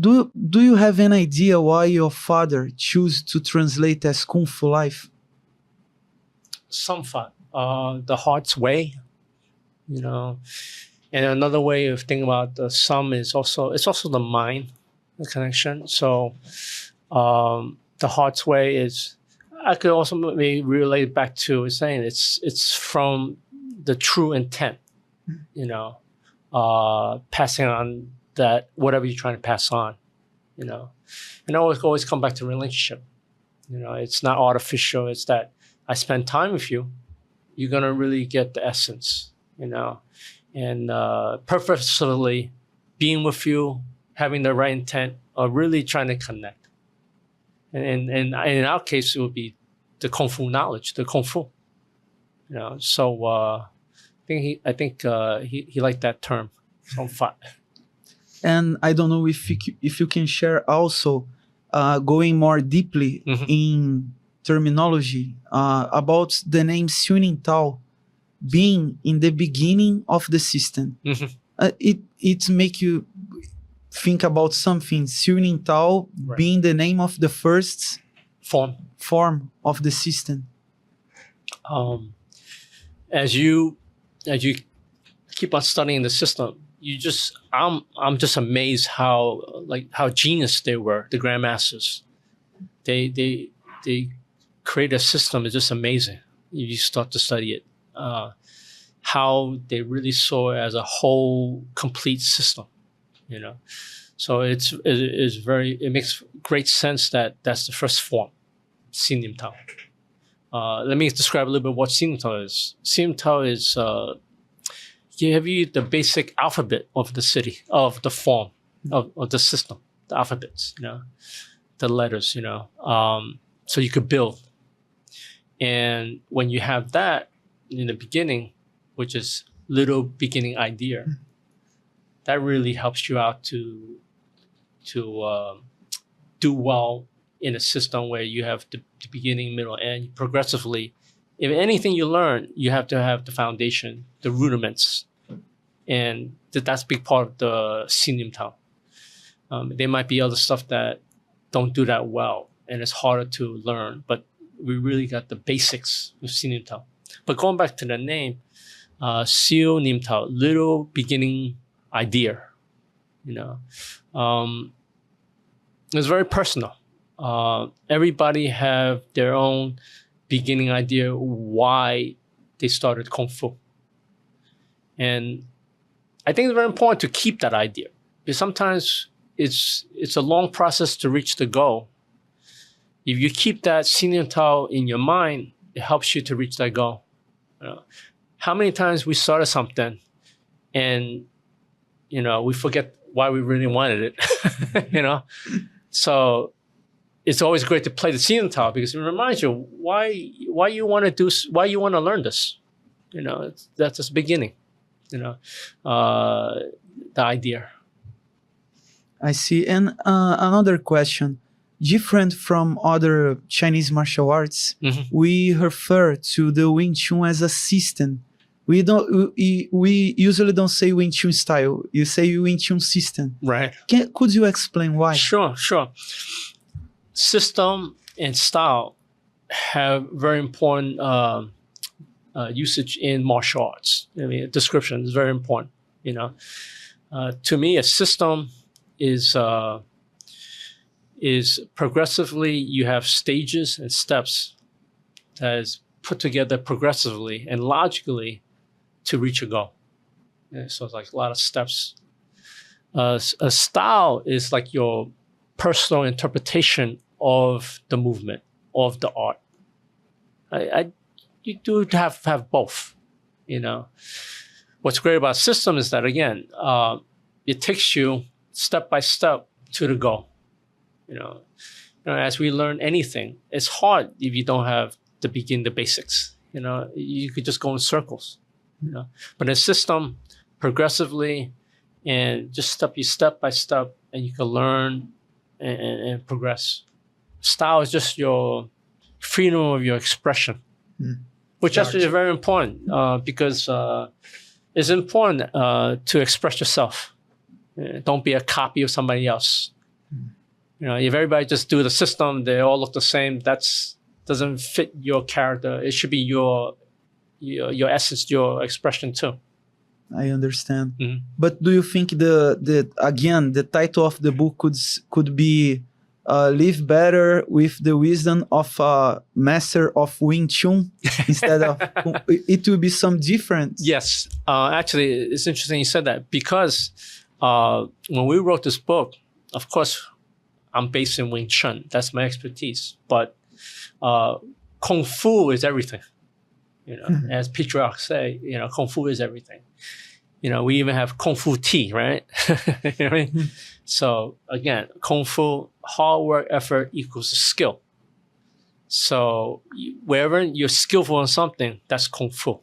Do you have an idea why your father chose to translate as Kung Fu Life? Samfa, the heart's way, And another way of thinking about the sum is also the mind, the connection. So the heart's way is, I could also maybe relate back to saying it's from the true intent, passing on that whatever you're trying to pass on, you know. And I always come back to relationship. You know, it's not artificial. It's that I spend time with you. You're gonna really get the essence, you know, and purposefully being with you, having the right intent, or really trying to connect. And in our case, it would be the kung fu knowledge, the kung fu. You know, so I think he liked that term. And I don't know if you can share also, going more deeply in terminology, about the name Suning Tao being in the beginning of the system. It make you think about something. Suning Tao being the name of the first form of the system. As you keep on studying the system, I'm just amazed how genius they were, the Grandmasters. They create a system. It's just amazing. You start to study it, how they really saw it as a whole complete system, you know. So it makes great sense that that's the first form, Sinim Tao. Let me describe a little bit what Sinim Tao is. Sinim Tao is give you the basic alphabet of the city, of the form, of the system, the alphabets, you know, the letters, you know, so you could build. And when you have that in the beginning, which is little beginning idea, that really helps you out to do well in a system where you have the beginning, middle, and progressively. If anything you learn, you have to have the foundation, the rudiments. And that's a big part of the Sinim Tao. There might be other stuff that don't do that well, and it's harder to learn, but we really got the basics with Sinim Tao. But going back to the name, Siu Nim Tao, little beginning idea, you know. It's very personal. Everybody have their own beginning idea why they started Kung Fu. And I think it's very important to keep that idea, because sometimes it's a long process to reach the goal. If you keep that Sinim Tao in your mind, it helps you to reach that goal. You know, how many times we started something and, you know, we forget why we really wanted it, you know? So it's always great to play the Sinim Tao, because it reminds you why you want to learn this. You know, that's just beginning, you know, the idea. I see. And another question, different from other Chinese martial arts, we refer to the Wing Chun as a system. We usually don't say Wing Chun style. You say Wing Chun system. Right. Could you explain why? Sure. System and style have very important usage in martial arts. I mean, description is very important. You know, to me, a system is progressively, you have stages and steps that is put together progressively and logically to reach a goal. Yeah, so it's like a lot of steps. A style is like your personal interpretation of the movement, of the art. You do have both, you know. What's great about system is that, again, it takes you step by step to the goal. You know, as we learn anything, it's hard if you don't have the basics. You know, you could just go in circles. You know, but a system, progressively, and just step by step, and you can learn and progress. Style is just your freedom of your expression, which actually is very important, because it's important to express yourself. Don't be a copy of somebody else. You know, if everybody just do the system, they all look the same, doesn't fit your character. It should be your essence, your expression too. I understand. But do you think the title of the book could be live better with the wisdom of a master of Wing Chun instead of it will be some different? Yes, actually, it's interesting you said that, because when we wrote this book, of course, I'm based in Wing Chun. That's my expertise. But Kung Fu is everything. You know, as patriarchs say, you know, Kung Fu is everything. You know, we even have Kung Fu tea, right? You know what I mean? So again, Kung Fu, hard work, effort equals skill. So wherever you're skillful in something, that's Kung Fu.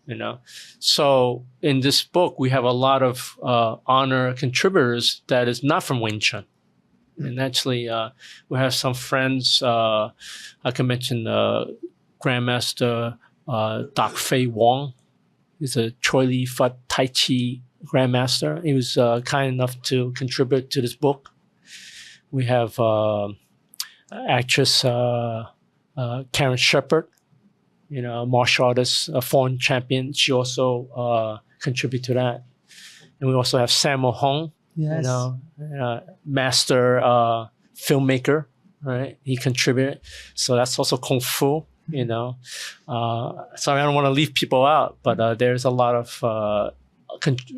You know, so in this book we have a lot of honor contributors that is not from Wing Chun, and actually we have some friends. I can mention Grandmaster Doc Fei Wong. He's a Choi Li Fut Tai Chi Grandmaster. He was kind enough to contribute to this book. We have actress Karen Shepard. You know, martial artist, a foreign champion. She also contributed to that. And we also have Samuel Hong, Yes. you know, master filmmaker, right? He contributed. So that's also Kung Fu, you know. So I don't want to leave people out, but there's a lot of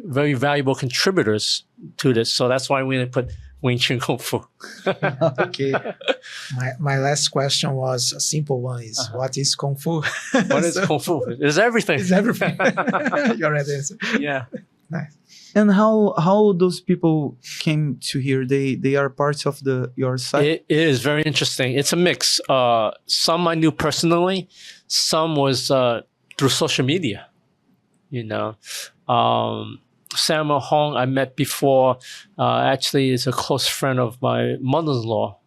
very valuable contributors to this. So that's why we put Wing Chun Kung Fu. Okay. My last question was a simple one: is what is Kung Fu? What is Kung Fu? It's everything. It's everything. You already answered. Yeah. Nice. And how those people came to here? They are parts of your site. It is very interesting. It's a mix. Some I knew personally, some was through social media. You know, Samuel Hong I met before. Actually, is a close friend of my mother-in-law,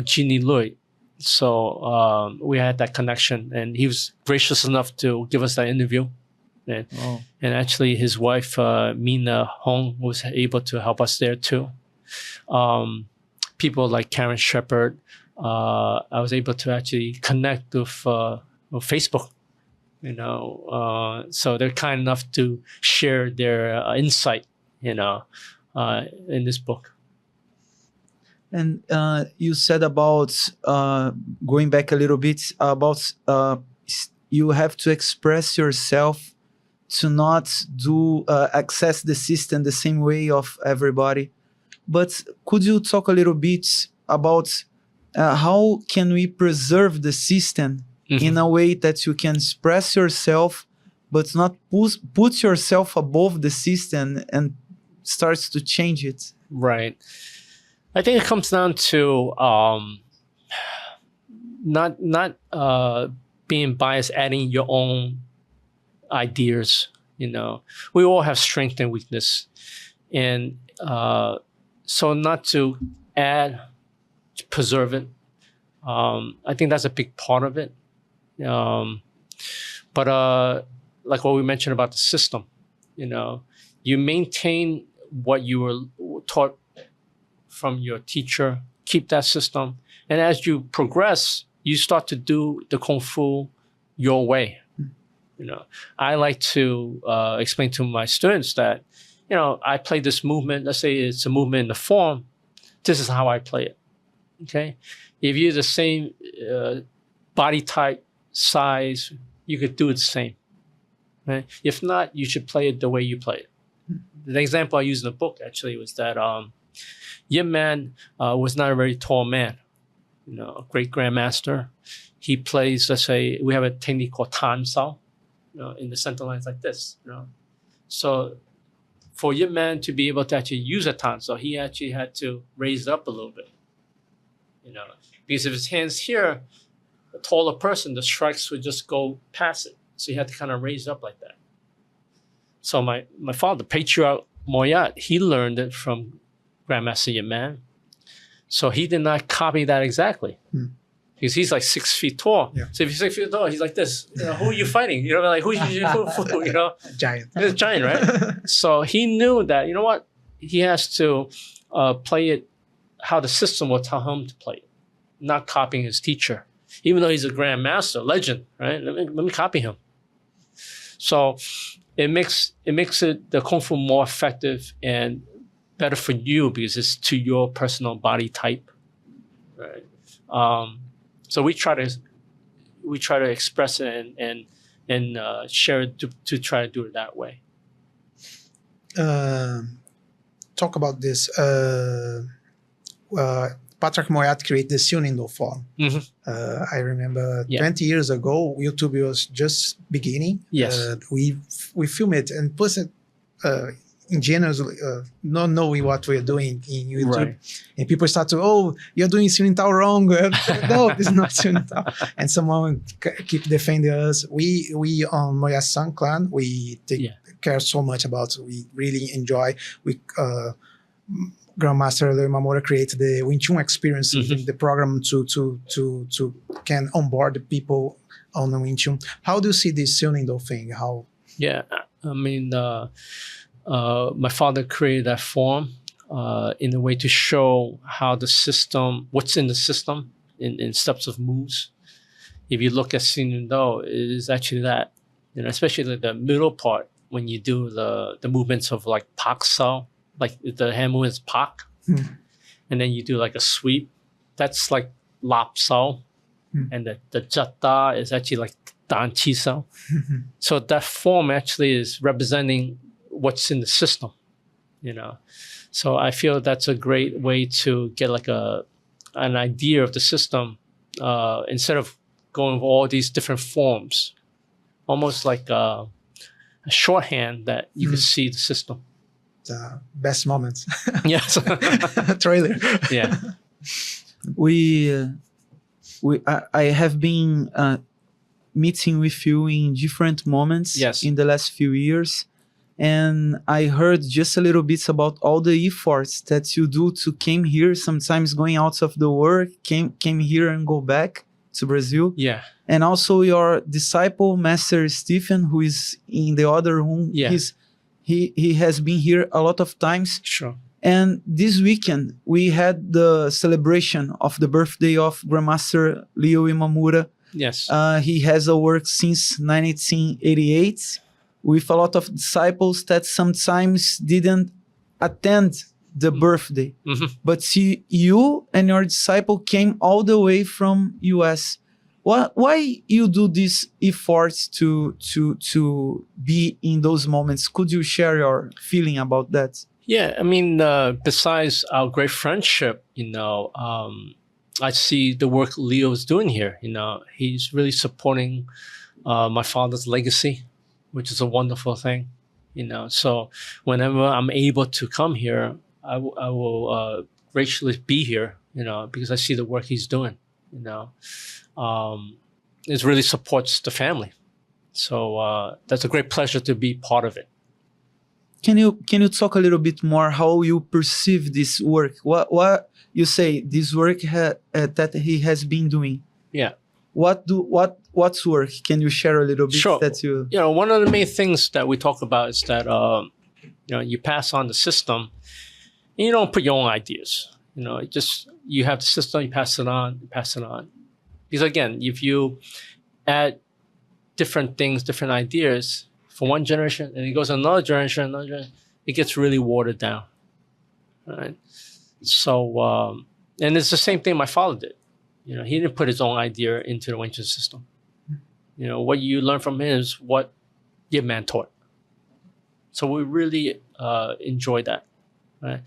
Jeannie Lui. So we had that connection, and he was gracious enough to give us that interview. And actually, his wife, Mina Hong, was able to help us there too. People like Karen Shepard, I was able to actually connect with Facebook. You know, so they're kind enough to share their insight, you know, in this book. And you said about going back a little bit about you have to express yourself to not do access the system the same way of everybody. But could you talk a little bit about how can we preserve the system in a way that you can express yourself, but not put yourself above the system and starts to change it? Right. I think it comes down to not being biased, adding your own ideas. You know, we all have strength and weakness, and so not to add, to preserve it. I think that's a big part of it. But like what we mentioned about the system, you know, you maintain what you were taught from your teacher, keep that system, and as you progress, you start to do the Kung Fu your way. You know, I like to explain to my students that, you know, I play this movement. Let's say it's a movement in the form. This is how I play it. Okay, if you're the same body type, size, you could do it the same. Right? If not, you should play it the way you play it. The example I used in the book actually was that Yip Man was not a very tall man. You know, a great grandmaster. He plays, let's say, we have a technique called Tan Sao. You know, in the center lines like this. You know, so for Yip Man to be able to actually use a Tan Sao, he actually had to raise it up a little bit. You know, because if his hand's here, a taller person, the strikes would just go past it. So he had to kind of raise it up like that. So my father, Patriarch Moyat, he learned it from Grandmaster Yip Man. So he did not copy that exactly. Because he's like 6 feet tall. Yeah. So if he's 6 feet tall, he's like this. You know, who are you fighting? You know, like who you know? Giant. He's a giant, right? So he knew that, you know what? He has to play it how the system will tell him to play it, not copying his teacher. Even though he's a grandmaster, legend, right? Let me copy him. So it makes it the Kung Fu more effective and better for you because it's to your personal body type, right? So we try to express it and share it to try to do it that way. Talk about this. Patrick Moyat created the Sunindo form. I remember 20 years ago, YouTube was just beginning. Yes. We filmed it and plus it ingenuously, not knowing what we're doing in YouTube. Right. And people start to, oh, you're doing Sunintao wrong. No, this is not Sunintao. And someone keep defending us. We on Moya-san clan, we take care so much about, we really enjoy. We Grandmaster Leo Imamura created the Wing Chun experience in the program to can onboard the people on the Wing Chun. How do you see this Sunindo thing? How? Yeah, I mean, my father created that form in a way to show how the system, what's in the system in steps of moves. If you look at Sunindo, it is actually that, especially the middle part when you do the movements of like Pak Sao, like the hand movements Pak, and then you do like a sweep. That's like Lap Sao, and the Jata is actually like Dan Chi Sao. So that form actually is representing what's in the system, So I feel that's a great way to get like an idea of the system instead of going with all these different forms, almost like a shorthand that you can see the system. The best moments. Yes. Trailer. Yeah. I have been meeting with you in different moments in the last few years. And I heard just a little bit about all the efforts that you do to came here, sometimes going out of the work, came here and go back to Brazil. Yeah. And also your disciple, Master Stephen, who is in the other room. Yeah. He has been here a lot of times. Sure. And this weekend, we had the celebration of the birthday of Grandmaster Leo Imamura. Yes. He has a work since 1988 with a lot of disciples that sometimes didn't attend the birthday. But see, you and your disciple came all the way from US. Why you do these efforts to be in those moments? Could you share your feeling about that? Yeah, I mean, besides our great friendship, I see the work Leo's doing here. He's really supporting my father's legacy, which is a wonderful thing. So whenever I'm able to come here, I will graciously be here. Because I see the work he's doing. It really supports the family. So that's a great pleasure to be part of it. Can you talk a little bit more how you perceive this work? What you say this work that he has been doing? Yeah. What's work? Can you share a little bit? Sure. That you one of the main things that we talk about is that you pass on the system, and you don't put your own ideas. You have the system, you pass it on. Because again, if you add different things, different ideas for one generation, and it goes to another generation, it gets really watered down. Right? So, and it's the same thing my father did. He didn't put his own idea into the Wing Chun system. What you learn from him is what Yip Man taught. So we really enjoy that. Right?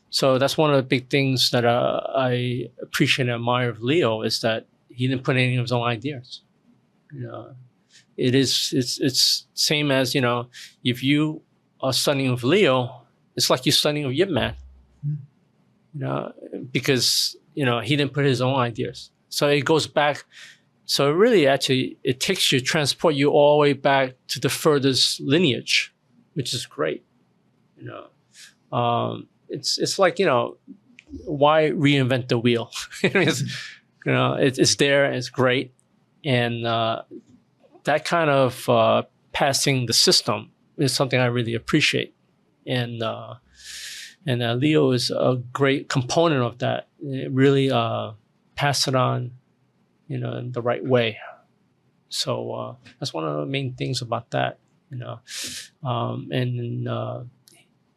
So that's one of the big things that I appreciate and admire of Leo is that he didn't put any of his own ideas. It's same as, if you are studying with Leo, it's like you're studying with Yip Man. Because, he didn't put his own ideas. So it goes back. So really, actually, it takes you, transport you all the way back to the furthest lineage, which is great. It's like, why reinvent the wheel? It's there, it's great. And that kind of passing the system is something I really appreciate. And Leo is a great component of that. It really pass it on, in the right way. So that's one of the main things about that, and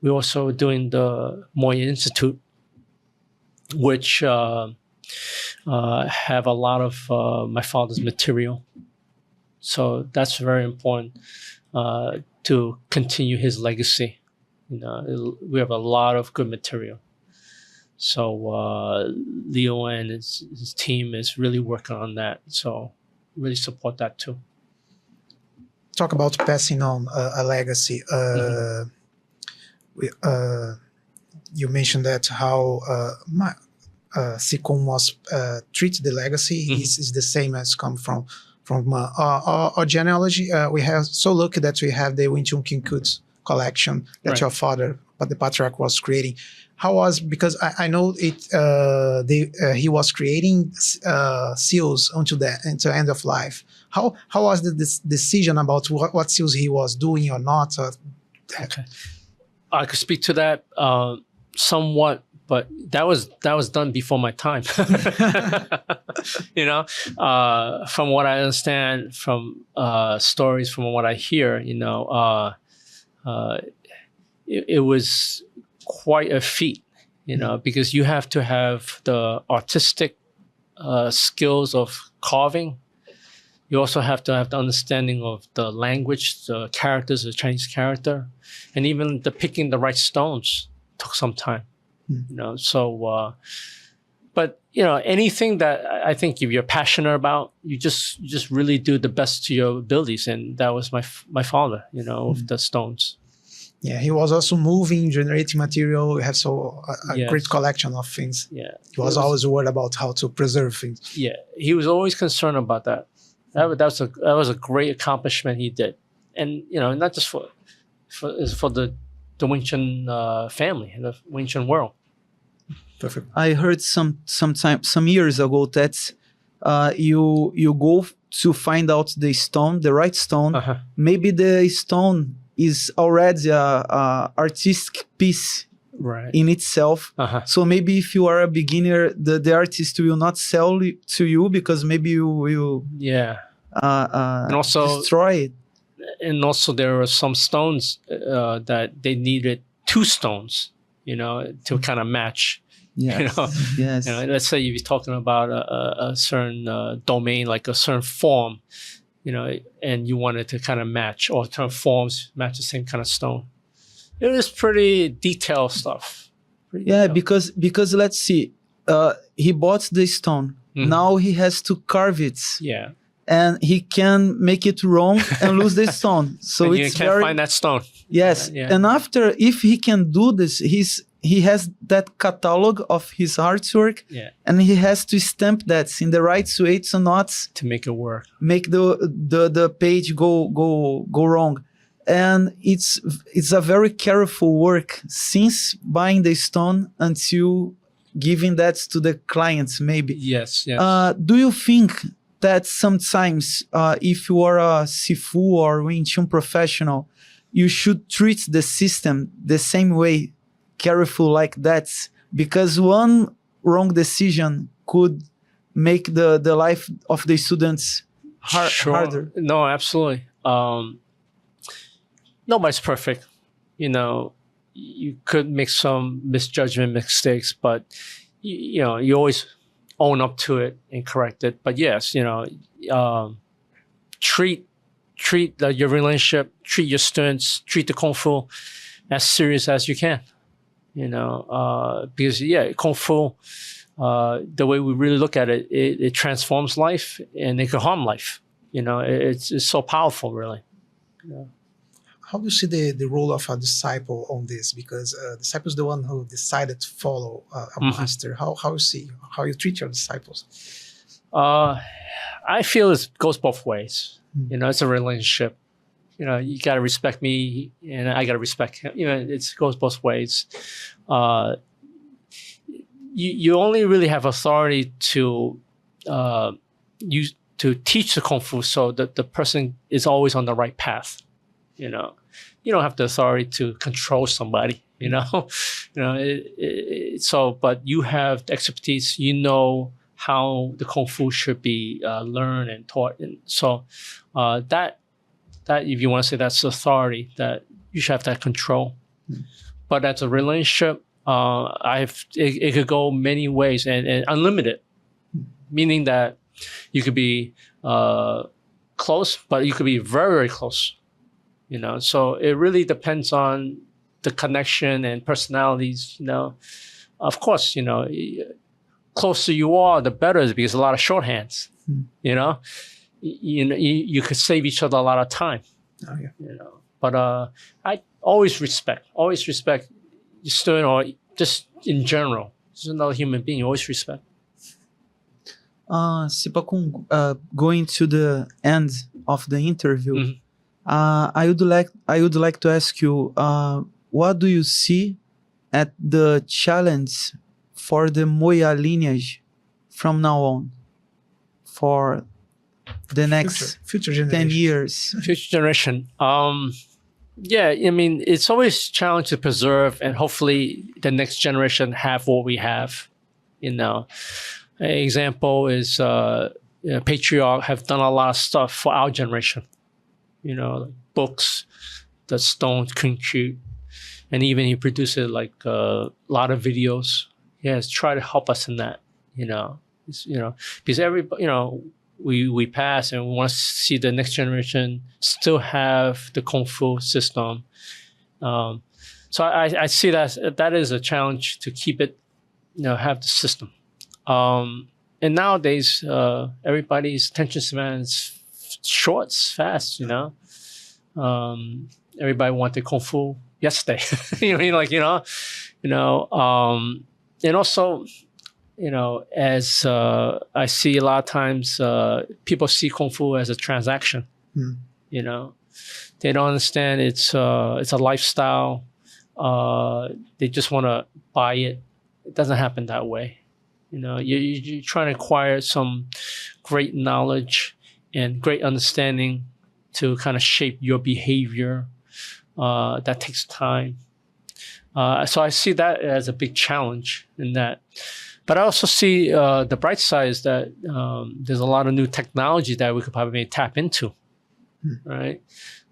we're also doing the Moya Institute, which have a lot of my father's material. So that's very important to continue his legacy. We have a lot of good material. So Leo and his team is really working on that. So really support that too. Talk about passing on a legacy. You mentioned that how Sikon was treat the legacy is the same as come from our genealogy. We have so lucky that we have the Wing Chun Kinkutsu collection that your father, but the patriarch, was creating. How was, because I know it he was creating seals until the end of life. How was the decision about what seals he was doing or not? Okay, I could speak to that somewhat, but that was done before my time. You know, from what I understand from stories, from what I hear, you know, it was quite a feat, you know, because you have to have the artistic skills of carving. You also have to have the understanding of the language, the characters, the Chinese character, and even the picking the right stones took some time. You know, so but you know, anything that I think if you're passionate about, you just really do the best to your abilities, and that was my father, you know, with the stones. Yeah, he was also moving, generating material. We have a great collection of things. Yeah, he was always worried about how to preserve things. Yeah, he was always concerned about that. That was a great accomplishment he did, and you know, not just for the Wing Chun family, the Wing Chun world. Perfect. I heard some years ago that you go to find out the stone, the right stone. Maybe the stone is already a artistic piece in itself. So maybe if you are a beginner, the artist will not sell it to you because maybe you will and also destroy it. And also there are some stones that they needed two stones, you know, to kind of match. Yes. You know? Yes. You know, let's say you're talking about a certain domain, like a certain form, you know, and you wanted to kind of match, or certain forms match the same kind of stone. It was pretty detailed stuff. Because let's see, he bought the stone. Now he has to carve it. Yeah. And he can make it wrong and lose the stone. So and you can't find that stone. Yes. And after, if he can do this, he has that catalog of his artwork, and he has to stamp that in the right way to not to make it work, make the page go wrong. And it's a very careful work since buying the stone until giving that to the clients, maybe. Yes. Do you think that sometimes if you are a sifu or Wing Chun professional, you should treat the system the same way, careful like that? Because one wrong decision could make the life of the students harder. No, absolutely. Nobody's perfect. You know, you could make some misjudgment mistakes, but you know, you always own up to it and correct it. But yes, you know, treat your relationship, treat your students, treat the Kung Fu as serious as you can. You know, because Kung Fu, the way we really look at it, it transforms life and it can harm life. You know, it's so powerful, really. Yeah. How do you see the role of a disciple on this? Because disciple is the one who decided to follow a master. How you treat your disciples? I feel it goes both ways. You know, it's a relationship. You know, you got to respect me, and I got to respect him. You know, it goes both ways. You only really have authority to teach the Kung Fu, so that the person is always on the right path. You know, you don't have the authority to control somebody. You know, but you have the expertise. You know how the Kung Fu should be learned and taught, and so that if you want to say that's authority, that you should have that control. But as a relationship, it could go many ways and unlimited, meaning that you could be close, but you could be very, very close. You know, so it really depends on the connection and personalities. You know, of course, closer you are, the better, because a lot of shorthands. You could save each other a lot of time. Oh, yeah. But I always respect your student, or just in general, just another human being. You always respect. Sipakun, going to the end of the interview, Mhm. I would like to ask you, what do you see at the challenge for the Moya lineage from now on, for the next Future 10 generation. years? Future generation. Yeah, I mean, it's always a challenge to preserve, and hopefully the next generation have what we have. An example is Patriarch have done a lot of stuff for our generation. Like books that Stone couldn't shoot, and even he produces like a lot of videos. He has tried to help us in that. Because everybody, we pass, and we want to see the next generation still have the Kung Fu system. So I see that is a challenge to keep it, have the system. And nowadays, everybody's attention span is short, fast. Everybody wanted Kung Fu yesterday. And also, as I see a lot of times, people see Kung Fu as a transaction. They don't understand it's a lifestyle. They just want to buy it. It doesn't happen that way. You're trying to acquire some great knowledge and great understanding to kind of shape your behavior. That takes time. So I see that as a big challenge in that. But I also see the bright side is that there's a lot of new technology that we could probably tap into, right?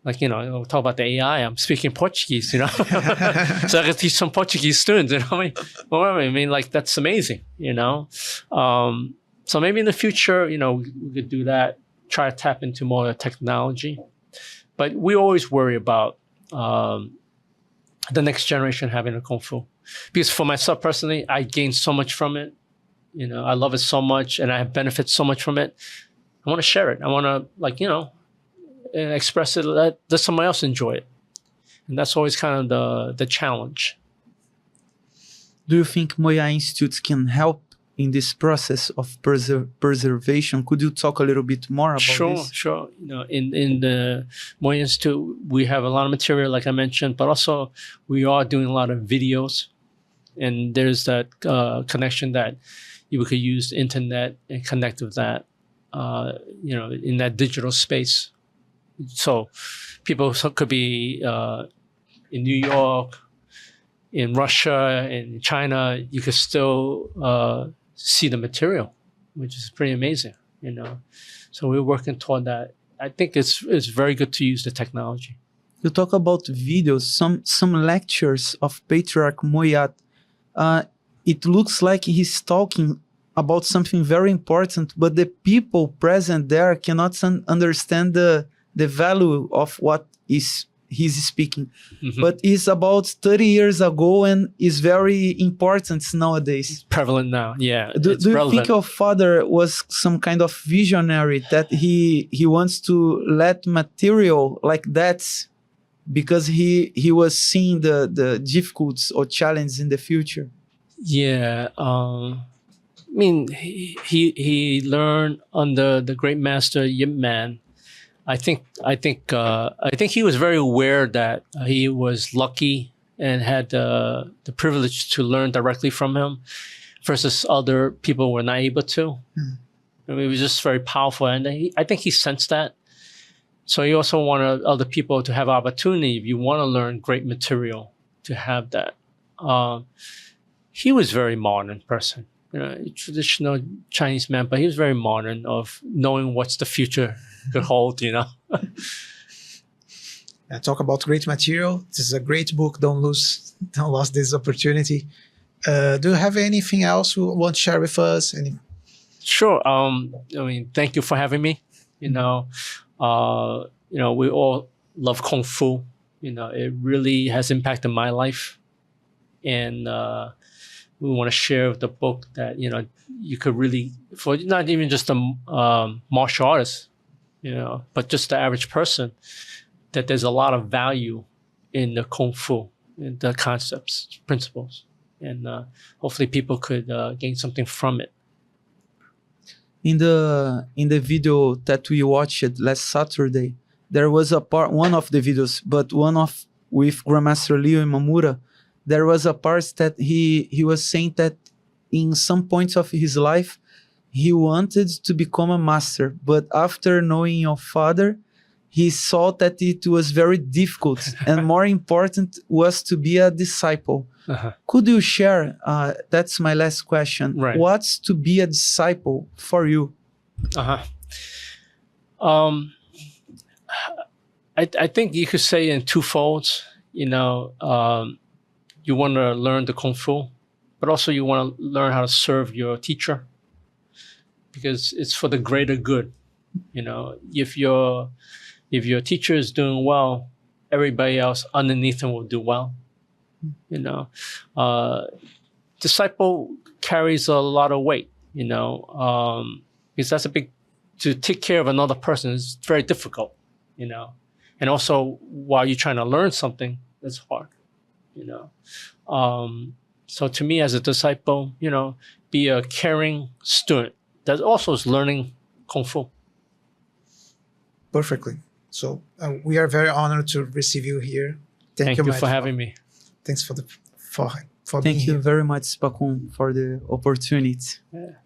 Like, we'll talk about the AI. I'm speaking Portuguese, so I can teach some Portuguese students, I mean, like, that's amazing, So maybe in the future, we could do that, try to tap into more technology. But we always worry about the next generation having a Kung Fu. Because for myself personally, I gained so much from it. I love it so much, and I have benefited so much from it. I want to share it. I want to, express it, let somebody else enjoy it. And that's always kind of the challenge. Do you think Moya Institutes can help in this process of preservation? Could you talk a little bit more about this? Sure. In the Moya Institute, we have a lot of material, like I mentioned, but also we are doing a lot of videos. And there's that connection that you could use the internet and connect with that, in that digital space. So people could be in New York, in Russia, in China. You could still see the material, which is pretty amazing, So we're working toward that. I think it's very good to use the technology. You talk about videos, some lectures of Patriarch Moyat. It looks like he's talking about something very important, but the people present there cannot understand the value of what he's speaking. Mm-hmm. But it's about 30 years ago and is very important nowadays. It's prevalent now, yeah. Do you think your father was some kind of visionary that he wants to let material like that because he was seeing the difficulties or challenges in the future? Yeah, I mean, he learned under the great master Yip Man. I think he was very aware that he was lucky and had the privilege to learn directly from him, versus other people were not able to. I mean, it was just very powerful, and I think he sensed that. So he also wanted other people to have opportunity. If you want to learn great material, to have that. He was a very modern person, a traditional Chinese man, but he was very modern of knowing what's the future could hold, Talk about great material. This is a great book. Don't lose this opportunity. Do you have anything else you want to share with us? Sure. Thank you for having me. We all love Kung Fu. It really has impacted my life. And We want to share the book that, you know, you could really, for not even just a martial artist, you know, but just the average person, that there's a lot of value in the Kung Fu, in the concepts, principles. And hopefully people could gain something from it. In the video that we watched last Saturday, there was a part, one of the videos, but one of with Grandmaster Leo Imamura, there was a part that he was saying that in some points of his life, he wanted to become a master, but after knowing your father, he saw that it was very difficult and more important was to be a disciple. Could you share, that's my last question, right. What's to be a disciple for you? I think you could say in two folds, you know, you want to learn the Kung Fu, but also you want to learn how to serve your teacher, because it's for the greater good. You know, if your teacher is doing well, everybody else underneath him will do well. You know, disciple carries a lot of weight, you know, because that's to take care of another person is very difficult, you know, and also while you're trying to learn something, that's hard, you know. So to me as a disciple, you know, be a caring student that also is learning Kung Fu. Perfectly. So we are very honored to receive you here. Thank you for having me. Thanks for Thank being you here. very much, Spakun, for the opportunity.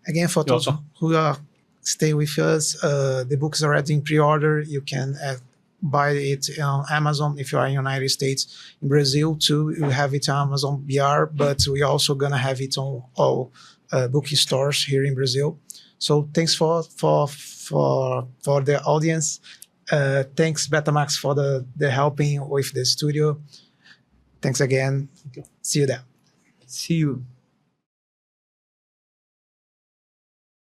Again, for those who stay with us, the book is already in pre-order. You can buy it on Amazon if you are in the United States. In Brazil too, you have it on Amazon BR, but we also gonna have it on all bookstores here in Brazil. So thanks for the audience. Thanks Betamax for the helping with the studio. Thanks again. Thank you. See you there. See you.